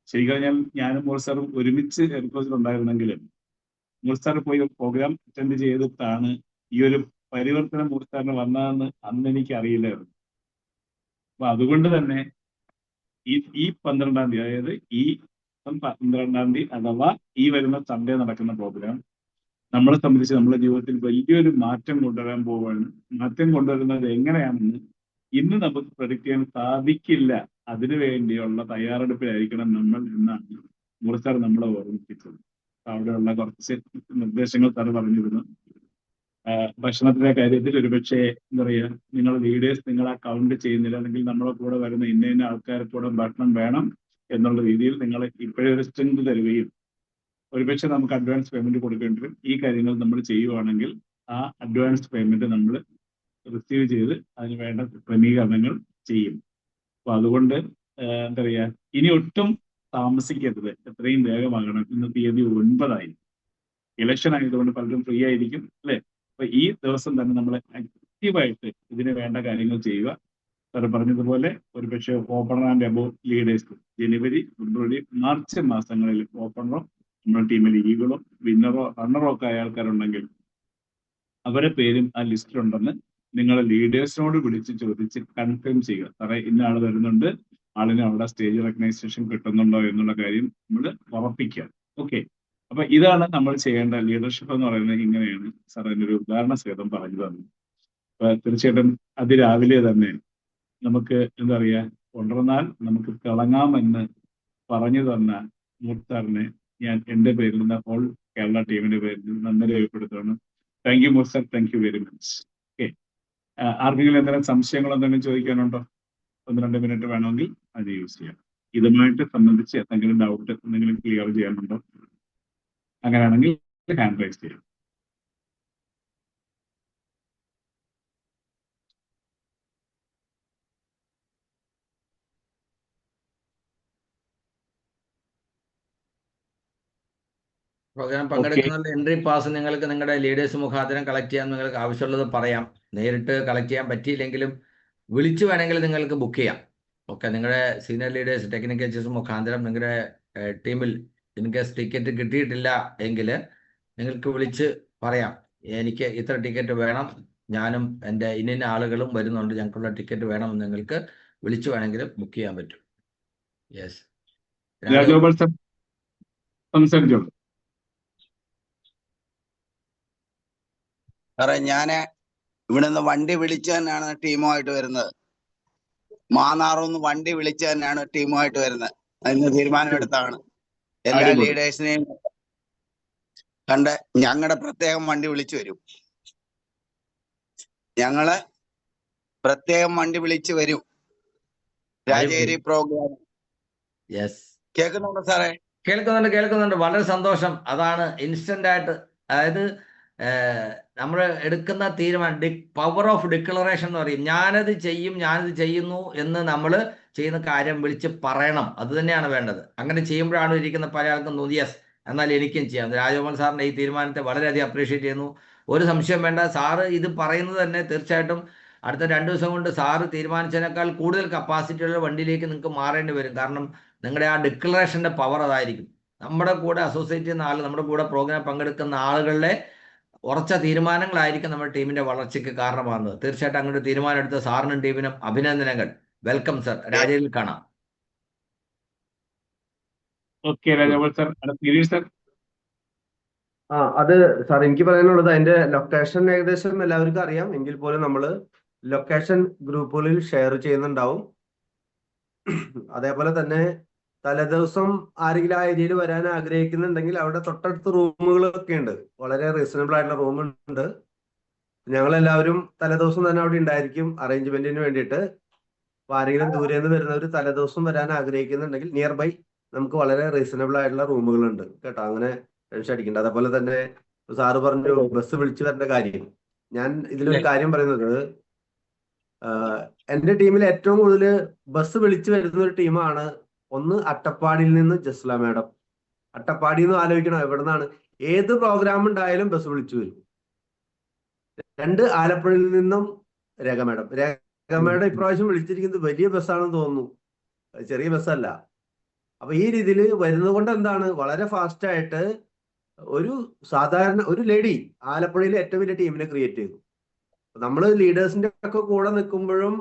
ശരിക്കും ഞാനും മുർസറും ഒരുമിച്ച് എയർപോർട്ടിൽ ഉണ്ടായിരുന്നെങ്കിലും മുർസർ പോയി പ്രോഗ്രാം അറ്റൻഡ് ചെയ്തിട്ടാണ് ഈ ഒരു പരിവർത്തനം മുർസറിന് വന്നതെന്ന് അന്ന് എനിക്ക് അറിയില്ലായിരുന്നു. അപ്പൊ അതുകൊണ്ട് തന്നെ ഈ 12-ാം തീയതി, അതായത് ഈ 12-ാം തീയതി അഥവാ ഈ വരുന്ന സൺഡേ നടക്കുന്ന പ്രോഗ്രാം നമ്മളെ സംബന്ധിച്ച് നമ്മുടെ ജീവിതത്തിൽ വലിയൊരു മാറ്റം കൊണ്ടുവരാൻ പോവുകയാണ്. മാറ്റം കൊണ്ടുവരുന്നത് എങ്ങനെയാണെന്ന് ഇന്ന് നമുക്ക് പ്രഡിക്റ്റ് ചെയ്യാൻ സാധിക്കില്ല. അതിനു വേണ്ടിയുള്ള തയ്യാറെടുപ്പിലായിരിക്കണം നമ്മൾ എന്നാണ് മുർസർ നമ്മളെ ഓർമ്മിപ്പിച്ചത്. അവിടെയുള്ള കുറച്ച് നിർദ്ദേശങ്ങൾ സാർ പറഞ്ഞിരുന്നു. ഭക്ഷണത്തിന്റെ കാര്യത്തിൽ ഒരുപക്ഷെ എന്താ പറയുക, നിങ്ങൾ ലീഡേഴ്സ് നിങ്ങളെ കൗണ്ട് ചെയ്യുന്നില്ല, അല്ലെങ്കിൽ നമ്മളെ കൂടെ വരുന്ന ഇന്ന ആൾക്കാർക്ക് കൂടെ ഭക്ഷണം വേണം എന്നുള്ള രീതിയിൽ നിങ്ങൾ ഇപ്പോഴേ ഒരു സ്ട്രെങ്ത് തരുകയും ഒരുപക്ഷെ നമുക്ക് അഡ്വാൻസ് പേയ്മെന്റ് കൊടുക്കേണ്ടി വരും. ഈ കാര്യങ്ങൾ നമ്മൾ ചെയ്യുവാണെങ്കിൽ ആ അഡ്വാൻസ് പേയ്മെന്റ് നമ്മൾ റിസീവ് ചെയ്ത് അതിന് വേണ്ട ക്രമീകരണങ്ങൾ ചെയ്യും. അപ്പൊ അതുകൊണ്ട് എന്താ പറയുക, ഇനി ഒട്ടും താമസിക്കരുത്, എത്രയും വേഗമാകണം. ഇന്ന് തീയതി 9 ഇലക്ഷൻ ആയതുകൊണ്ട് പലരും ഫ്രീ ആയിരിക്കും അല്ലെ. അപ്പൊ ഈ ദിവസം തന്നെ നമ്മൾ ആക്റ്റീവായിട്ട് ഇതിന് വേണ്ട കാര്യങ്ങൾ ചെയ്യുക. സാറ് പറഞ്ഞതുപോലെ ഒരു പക്ഷേ opener and above leaders January, February, March മാസങ്ങളിൽ ഓപ്പണറോ നമ്മുടെ ടീമിൽ ഈഗിളോ വിന്നറോ റണ്ണറോ ഒക്കെ ആയ ആൾക്കാരുണ്ടെങ്കിൽ അവരെ പേരും ആ ലിസ്റ്റിലുണ്ടെന്ന് നിങ്ങൾ ലീഡേഴ്സിനോട് വിളിച്ച് ചോദിച്ച് കൺഫേം ചെയ്യുക. സാറേ ഇന്ന ആൾ വരുന്നുണ്ട്, ആളിന് അവിടെ സ്റ്റേജ് റെക്കഗ്നൈസേഷൻ കിട്ടുന്നുണ്ടോ എന്നുള്ള കാര്യം നമ്മൾ ഉറപ്പിക്കുക. ഓക്കെ, അപ്പൊ ഇതാണ് നമ്മൾ ചെയ്യേണ്ട ലീഡർഷിപ്പ് എന്ന് പറയുന്നത്. ഇങ്ങനെയാണ് സാർ അതിൻ്റെ ഒരു ഉദാഹരണ സഹിതം പറഞ്ഞു തന്നു. അപ്പൊ തീർച്ചയായിട്ടും അതിരാവിലെ തന്നെ നമുക്ക് എന്താ പറയുക, ഉണർന്നാൽ നമുക്ക് തിളങ്ങാമെന്ന് പറഞ്ഞു തന്ന മൂർത്താറിനെ ഞാൻ എൻ്റെ പേരിൽ നിന്ന് ഹോൾ കേരള ടീമിന്റെ പേരിൽ നന്ദി രേഖപ്പെടുത്തുകയാണ്. താങ്ക് യു മൂർത്താർ, thank you very much. Okay, ആർക്കെങ്കിലും എന്തെങ്കിലും സംശയങ്ങൾ എന്തെങ്കിലും ചോദിക്കാനുണ്ടോ? 1-2 മിനിറ്റ് വേണമെങ്കിൽ അത് യൂസ് ചെയ്യാം. ഇതുമായിട്ട് സംബന്ധിച്ച് എന്തെങ്കിലും ഡൗട്ട് എന്തെങ്കിലും ക്ലിയർ ചെയ്യാനുണ്ടോ? അങ്ങനെയാണെങ്കിൽ ഹാൻഡ് റൈസ് ചെയ്യാം. പ്രോഗ്രാം പങ്കെടുക്കുന്ന എൻട്രി പാസ് നിങ്ങൾക്ക് നിങ്ങളുടെ ലീഡേഴ്സ് മുഖാന്തരം കളക്ട് ചെയ്യാൻ നിങ്ങൾക്ക് ആവശ്യമുള്ളത് പറയാം. നേരിട്ട് കളക്ട് ചെയ്യാൻ പറ്റിയില്ലെങ്കിലും വിളിച്ചു വേണമെങ്കിൽ നിങ്ങൾക്ക് ബുക്ക് ചെയ്യാം. ഓക്കെ, നിങ്ങളുടെ സീനിയർ ലീഡേഴ്സ് ടെക്നിക്കൽ അച്ചീവ്സ് മുഖാന്തരം നിങ്ങളുടെ ടീമിൽ ഇൻ കേസ് ടിക്കറ്റ് കിട്ടിയിട്ടില്ല എങ്കിൽ നിങ്ങൾക്ക് വിളിച്ച് പറയാം, എനിക്ക് ഇത്ര ടിക്കറ്റ് വേണം, ഞാനും എൻ്റെ ഇന്ന ആളുകളും വരുന്നുണ്ട്, ഞങ്ങൾക്കുള്ള ടിക്കറ്റ് വേണമെന്ന് നിങ്ങൾക്ക് വിളിച്ചു വേണമെങ്കിൽ ബുക്ക് ചെയ്യാൻ പറ്റും. യെസ്, രാജഗോപാൽ സർ സംസാരിച്ചോളൂ. സാറേ ഞാന് ഇവിടെ നിന്ന് വണ്ടി വിളിച്ചു തന്നെയാണ് ടീമുമായിട്ട് വരുന്നത്. മാന്നാറിന്ന് വണ്ടി വിളിച്ചു തന്നെയാണ് ടീമുമായിട്ട് വരുന്നത്. അതിന് തീരുമാനമെടുത്താണ്. എല്ലാ അടിപൊളി. ലീഡേഴ്സിനെയും കണ്ട് ഞങ്ങളുടെ പ്രത്യേകം വണ്ടി വിളിച്ചു വരും. ഞങ്ങള് പ്രത്യേകം വണ്ടി വിളിച്ചു വരും. രാജഗിരി പ്രോഗ്രാം യെസ്, കേൾക്കുന്നുണ്ടോ സാറേ? കേൾക്കുന്നുണ്ട്. വളരെ സന്തോഷം. അതാണ് ഇൻസ്റ്റന്റ് ആയിട്ട്, അതായത് നമ്മൾ എടുക്കുന്ന തീരുമാനം പവർ ഓഫ് ഡിക്ലറേഷൻ എന്ന് പറയും. ഞാനത് ചെയ്യും, ഞാനത് ചെയ്യുന്നു എന്ന് നമ്മൾ ചെയ്യുന്ന കാര്യം വിളിച്ച് പറയണം. അത് തന്നെയാണ് വേണ്ടത്. അങ്ങനെ ചെയ്യുമ്പോഴാണ് ഇരിക്കുന്ന പല ആൾക്കും തോന്നി യെസ് എന്നാൽ എനിക്കും ചെയ്യാം. രാജഗോപാൽ സാറിൻ്റെ ഈ തീരുമാനത്തെ വളരെയധികം അപ്രീഷിയേറ്റ് ചെയ്യുന്നു. ഒരു സംശയം വേണ്ട, സാറ് ഇത് പറയുന്നത് തന്നെ തീർച്ചയായിട്ടും അടുത്ത 2 ദിവസം കൊണ്ട് സാറ് തീരുമാനിച്ചതിനേക്കാൾ കൂടുതൽ കപ്പാസിറ്റിയുള്ള വണ്ടിയിലേക്ക് നിങ്ങൾക്ക് മാറേണ്ടി വരും. കാരണം നിങ്ങളുടെ ആ ഡിക്ലറേഷൻ്റെ പവർ അതായിരിക്കും. നമ്മുടെ കൂടെ അസോസിയേറ്റ് ചെയ്യുന്ന ആൾ, നമ്മുടെ കൂടെ പ്രോഗ്രാം പങ്കെടുക്കുന്ന ആളുകളുടെ ഉറച്ച തീരുമാനങ്ങളായിരിക്കും നമ്മുടെ ടീമിന്റെ വളർച്ചയ്ക്ക് കാരണമാകുന്നത്. തീർച്ചയായിട്ടും അങ്ങനെ തീരുമാനം എടുത്ത സാറിനും ടീമിനും അഭിനന്ദനങ്ങൾ. Welcome sir. രാജയിൽ കാണാം. Okay Rajagopal sir, sir. അത് സാർ എനിക്ക് പറയാനുള്ളത്, അതിന്റെ ലൊക്കേഷൻ ഏകദേശം എല്ലാവർക്കും അറിയാം. എങ്കിൽ പോലും നമ്മൾ ലൊക്കേഷൻ ഗ്രൂപ്പുകളിൽ ഷെയർ ചെയ്യുന്നുണ്ടാവും. അതേപോലെ തന്നെ തലേദിവസം ആരെങ്കിലും ആ ഏരിയയിൽ വരാൻ ആഗ്രഹിക്കുന്നുണ്ടെങ്കിൽ അവിടെ തൊട്ടടുത്ത് റൂമുകളൊക്കെ ഉണ്ട്. വളരെ റീസണബിൾ ആയിട്ടുള്ള റൂമുണ്ട്. ഞങ്ങളെല്ലാവരും തലേദിവസം തന്നെ അവിടെ ഉണ്ടായിരിക്കും അറേഞ്ച്മെന്റിന് വേണ്ടിയിട്ട്. അപ്പൊ ആരെങ്കിലും ദൂരെ നിന്ന് വരുന്നവർ തലേദിവസം വരാൻ ആഗ്രഹിക്കുന്നുണ്ടെങ്കിൽ നിയർ ബൈ നമുക്ക് വളരെ റീസണബിൾ ആയിട്ടുള്ള റൂമുകളുണ്ട് കേട്ടോ. അങ്ങനെ ടെൻഷൻ അടിക്കണ്ട. അതേപോലെ തന്നെ സാറ് പറഞ്ഞു ബസ് വിളിച്ചു വരേണ്ട കാര്യം. ഞാൻ ഇതിലൊരു കാര്യം പറയുന്നത്, എന്റെ ടീമിൽ ഏറ്റവും കൂടുതൽ ബസ് വിളിച്ചു വരുന്ന ഒരു ടീമാണ് ഒന്ന് അട്ടപ്പാടിയിൽ നിന്ന് ജസ്ല മാഡം. അട്ടപ്പാടി എന്ന് ആലോചിക്കണം, എവിടെ നിന്നാണ് ഏത് പ്രോഗ്രാം ഉണ്ടായാലും ബസ് വിളിച്ചു വരും. 2 ആലപ്പുഴയിൽ നിന്നും രേഖ മാഡം. രേഖ മാഡം ഇപ്രാവശ്യം വിളിച്ചിരിക്കുന്നത് വലിയ ബസ്സാണെന്ന് തോന്നുന്നു, ചെറിയ ബസ്സല്ല. അപ്പൊ ഈ രീതിയിൽ വരുന്നത് കൊണ്ട് എന്താണ്, വളരെ ഫാസ്റ്റ് ആയിട്ട് ഒരു സാധാരണ ഒരു ലേഡി ആലപ്പുഴയിലെ ഏറ്റവും വലിയ ടീമിനെ ക്രിയേറ്റ് ചെയ്തു. നമ്മൾ ലീഡേഴ്സിന്റെ ഒക്കെ കൂടെ നിൽക്കുമ്പോഴും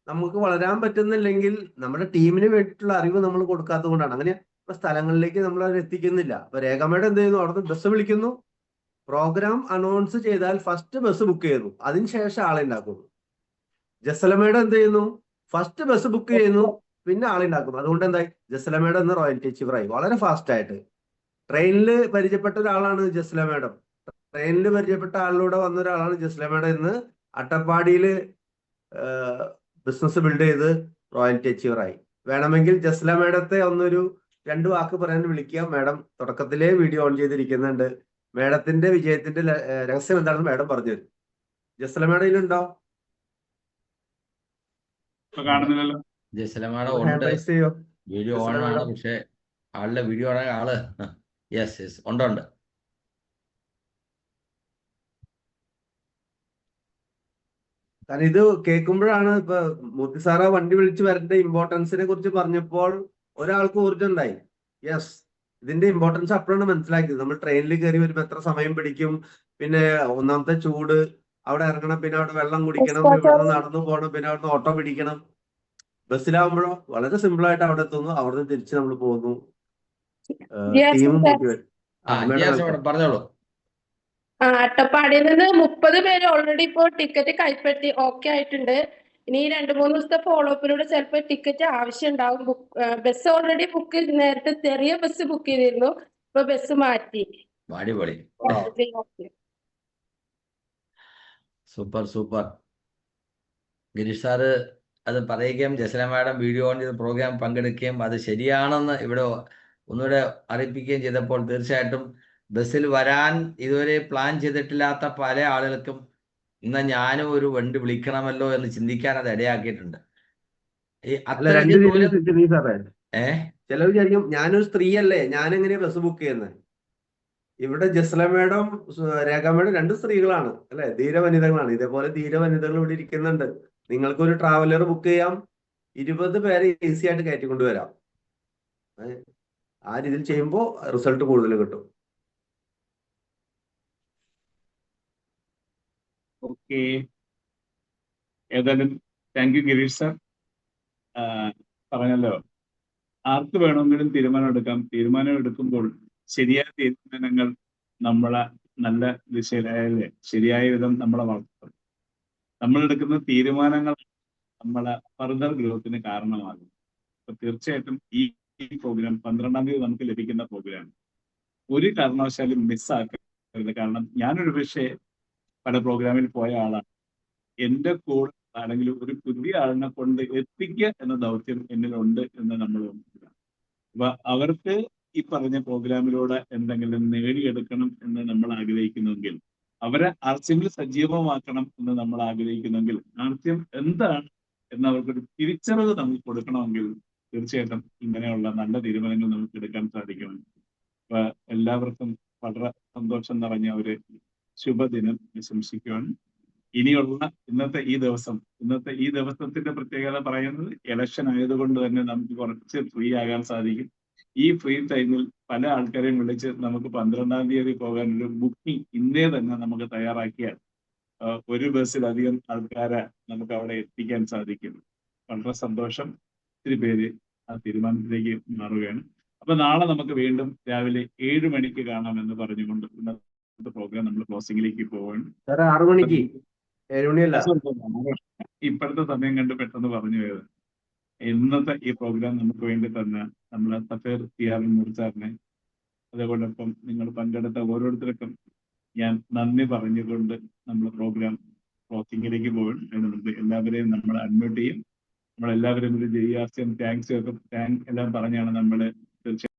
നമുക്ക് വളരാൻ പറ്റുന്നില്ലെങ്കിൽ നമ്മുടെ ടീമിന് വേണ്ടിയിട്ടുള്ള അറിവ് നമ്മൾ കൊടുക്കാത്തത് കൊണ്ടാണ്. അങ്ങനെ സ്ഥലങ്ങളിലേക്ക് നമ്മൾ അത് എത്തിക്കുന്നില്ല. അപ്പൊ രേഖമേടെ എന്ത് ചെയ്യുന്നു, അവിടുന്ന് ബസ് വിളിക്കുന്നു, പ്രോഗ്രാം അനൗൺസ് ചെയ്താൽ ഫസ്റ്റ് ബസ് ബുക്ക് ചെയ്യുന്നു, അതിനുശേഷം ആളെ ഉണ്ടാക്കുന്നു. ജസലമേടെ എന്ത് ചെയ്യുന്നു, ഫസ്റ്റ് ബസ് ബുക്ക് ചെയ്യുന്നു, പിന്നെ ആളെ ഉണ്ടാക്കുന്നു. അതുകൊണ്ട് എന്തായി, ജസലമേടെ എന്ന് റോയൽറ്റി അച്ചീവറായി വളരെ ഫാസ്റ്റ് ആയിട്ട്. ട്രെയിനിൽ പരിചയപ്പെട്ട ഒരാളാണ് ജസ്ല മാഡം. ട്രെയിനിൽ പരിചയപ്പെട്ട ആളിലൂടെ വന്ന ഒരാളാണ് ജസ്ല മാഡം. ഇന്ന് അട്ടപ്പാടിയിൽ ബിസിനസ് ബിൽഡ് ചെയ്ത് റോയൽറ്റി അച്ചീവറായി. വേണമെങ്കിൽ ജസ്ല മാഡത്തെ ഒന്നൊരു 2 വാക്ക് പറയാൻ വിളിക്കാം. മാഡം തുടക്കത്തിലേ വീഡിയോ ഓൺ ചെയ്തിരിക്കുന്നുണ്ട്. മാഡത്തിന്റെ വിജയത്തിന്റെ രഹസ്യം എന്താണെന്ന് മാഡം പറഞ്ഞു തരും. ജസ്ല മാഡം ഇതിലുണ്ടോ? കാണുന്നില്ലല്ലോ. ജസ്ല മാഡം ഉണ്ട്, വീഡിയോ ഓൺ ആണ്. പക്ഷെ ആളുടെ വീഡിയോ ആണ് ആള്. യെസ് ഉണ്ട്. കാരണം ഇത് കേൾക്കുമ്പോഴാണ് ഇപ്പൊ മൂർത്തി സാറ് വണ്ടി വിളിച്ച് വരേണ്ട ഇമ്പോർട്ടൻസിനെ കുറിച്ച് പറഞ്ഞപ്പോൾ ഒരാൾക്ക് ഊർജ്ജം ഉണ്ടായി. യെസ്, ഇതിന്റെ ഇമ്പോർട്ടൻസ് അപ്പോഴാണ് മനസ്സിലാക്കിയത്. നമ്മൾ ട്രെയിനിൽ കയറി വരുമ്പോൾ എത്ര സമയം പിടിക്കും, പിന്നെ ഒന്നാമത്തെ ചൂട്, അവിടെ ഇറങ്ങണം, പിന്നെ അവിടെ വെള്ളം കുടിക്കണം, ഇവിടുന്ന് നടന്നു പോകണം, പിന്നെ അവിടുന്ന് ഓട്ടോ പിടിക്കണം. ബസ്സിലാവുമ്പോഴോ വളരെ സിമ്പിൾ ആയിട്ട് അവിടെ എത്തുന്നു, അവിടുന്ന് തിരിച്ച് നമ്മൾ പോകുന്നു. ടീമും മോട്ടിവേറ്റ്. മേഡം പറഞ്ഞോളൂ. അട്ടപ്പാടിയിൽ നിന്ന് 30 പേര് ഓൾറെഡി ഇപ്പോൾ ടിക്കറ്റ് കൈപ്പറ്റി ഓക്കെ ആയിട്ടുണ്ട്. ഇനി 2-3 ദിവസത്തെ ഫോളോ അപ്പിലൂടെ ചിലപ്പോൾ ടിക്കറ്റ് ആവശ്യം ഉണ്ടാവും. ബസ് ഓൾറെഡി ബുക്ക് നേരത്തെ ചെറിയ ബസ് ബുക്ക് ചെയ്തിരുന്നു, ഇപ്പൊ ബസ് മാറ്റി. അടിപൊളി, സൂപ്പർ സൂപ്പർ. ഗിരീഷ് സാറ് അത് പറയുകയും ജസല മാഡം വീഡിയോ ഓൺ ചെയ്ത് പ്രോഗ്രാം പങ്കെടുക്കുകയും അത് ശരിയാണെന്ന് ഇവിടെ ഒന്നുകൂടെ അറിയിപ്പിക്കുകയും ചെയ്തപ്പോൾ തീർച്ചയായിട്ടും ബസ്സിൽ വരാൻ ഇതുവരെ പ്ലാൻ ചെയ്തിട്ടില്ലാത്ത പല ആളുകൾക്കും ഇന്ന് ഞാനും ഒരു വണ്ടി വിളിക്കണമല്ലോ എന്ന് ചിന്തിക്കാൻ അത് ഇടയാക്കിയിട്ടുണ്ട്. ഈ ചിലർ വിചാരിക്കും ഞാനൊരു സ്ത്രീയല്ലേ, ഞാൻ എങ്ങനെയാ ബസ് ബുക്ക് ചെയ്യുന്നത്. ഇവിടെ ജസ്ല മേഡം, രേഖ മേഡം 2 സ്ത്രീകളാണ് അല്ലെ, ധീരവനിതകളാണ്. ഇതേപോലെ ധീരവനിതകൾ ഇവിടെ ഇരിക്കുന്നുണ്ട്. നിങ്ങൾക്കൊരു ട്രാവലർ ബുക്ക് ചെയ്യാം, 20 പേരെ ഈസി ആയിട്ട് കയറ്റിക്കൊണ്ടുവരാം. ആ രീതിയിൽ ചെയ്യുമ്പോൾ റിസൾട്ട് കൂടുതൽ കിട്ടും. ഓക്കെ, ഏതായാലും താങ്ക് യു ഗിരീഷ് സാർ. പറഞ്ഞല്ലോ, ആർക്ക് വേണമെങ്കിലും തീരുമാനം എടുക്കാം. തീരുമാനം എടുക്കുമ്പോൾ ശരിയായ തീരുമാനങ്ങൾ നമ്മളെ നല്ല ദിശയിലായാലേ ശരിയായ വിധം നമ്മളെ വളർത്തും. നമ്മൾ എടുക്കുന്ന തീരുമാനങ്ങൾ നമ്മളെ ഫർദർ ഗ്രോത്തിന് കാരണമാകും. അപ്പൊ തീർച്ചയായിട്ടും ഈ പ്രോഗ്രാം 12-ാം തീയതി നമുക്ക് ലഭിക്കുന്ന പ്രോഗ്രാം ഒരു കാരണവശാലും മിസ്സാക്കരുത്. കാരണം ഞാനൊരു പക്ഷേ പല പ്രോഗ്രാമിൽ പോയ ആളാണ്. എൻ്റെ കൂടെ ആണെങ്കിൽ ഒരു പുതിയ ആളിനെ കൊണ്ട് എത്തിക്കുക എന്ന ദൗത്യം എന്നിലുണ്ട് എന്ന് നമ്മൾ മനസ്സിലാക്കുക. അപ്പൊ അവർക്ക് ഈ പറഞ്ഞ പ്രോഗ്രാമിലൂടെ എന്തെങ്കിലും നേടിയെടുക്കണം എന്ന് നമ്മൾ ആഗ്രഹിക്കുന്നുവെങ്കിൽ, അവരെ ആർസ്യമിൽ സജീവമാക്കണം എന്ന് നമ്മൾ ആഗ്രഹിക്കുന്നുവെങ്കിൽ, ആർസ്യം എന്താണ് എന്ന് അവർക്കൊരു തിരിച്ചറിവ് നമുക്ക് കൊടുക്കണമെങ്കിൽ തീർച്ചയായിട്ടും ഇങ്ങനെയുള്ള നല്ല തീരുമാനങ്ങൾ നമുക്ക് എടുക്കാൻ സാധിക്കണം. അപ്പൊ എല്ലാവർക്കും വളരെ സന്തോഷം നിറഞ്ഞ ഒരു ശുഭദിനം ആശംസിക്കുകയാണ്. ഇനിയുള്ള ഇന്നത്തെ ഈ ദിവസത്തിന്റെ പ്രത്യേകത പറയുന്നത് ഇലക്ഷൻ ആയതുകൊണ്ട് തന്നെ നമുക്ക് കുറച്ച് ഫ്രീ ആകാൻ സാധിക്കും. ഈ ഫ്രീ ടൈമിൽ പല ആൾക്കാരെയും വിളിച്ച് നമുക്ക് 12-ാം തീയതി പോകാൻ ഒരു ബുക്കിംഗ് ഇന്നേ തന്നെ നമുക്ക് തയ്യാറാക്കിയാൽ ഒരു ബസ്സിലധികം ആൾക്കാരെ നമുക്ക് അവിടെ എത്തിക്കാൻ സാധിക്കും. വളരെ സന്തോഷം. ഒത്തിരി പേര് ആ തീരുമാനത്തിലേക്ക് മാറുകയാണ്. അപ്പൊ നാളെ നമുക്ക് വീണ്ടും രാവിലെ 7 മണിക്ക് കാണാമെന്ന് പറഞ്ഞുകൊണ്ട് ഇന്നത്തെ പ്രോഗ്രാം നമ്മൾ ക്ലോസിംഗിലേക്ക് പോവുകയാണ്. 6 മണിക്ക്, 7 മണിയല്ല, ഇപ്പോഴത്തെ സമയം കണ്ട് പെട്ടെന്ന് പറഞ്ഞു പോയത്. ഇന്നത്തെ ഈ പ്രോഗ്രാം നമുക്ക് വേണ്ടി തന്നെ നമ്മളെ സഫേർ PR മൂർച്ചാറിനെ, അതേപോലൊപ്പം നിങ്ങൾ പങ്കെടുത്ത ഓരോരുത്തർക്കും ഞാൻ നന്ദി പറഞ്ഞുകൊണ്ട് നമ്മൾ പ്രോഗ്രാം ക്ലോസിംഗിലേക്ക് പോകും. അതിന് എല്ലാവരെയും നമ്മൾ അഡ്മിറ്റ് ചെയ്യും. നമ്മളെല്ലാവരും ഒരു JRCM താങ്ക്സ് എല്ലാം പറഞ്ഞാണ് നമ്മൾ തീർച്ചയായും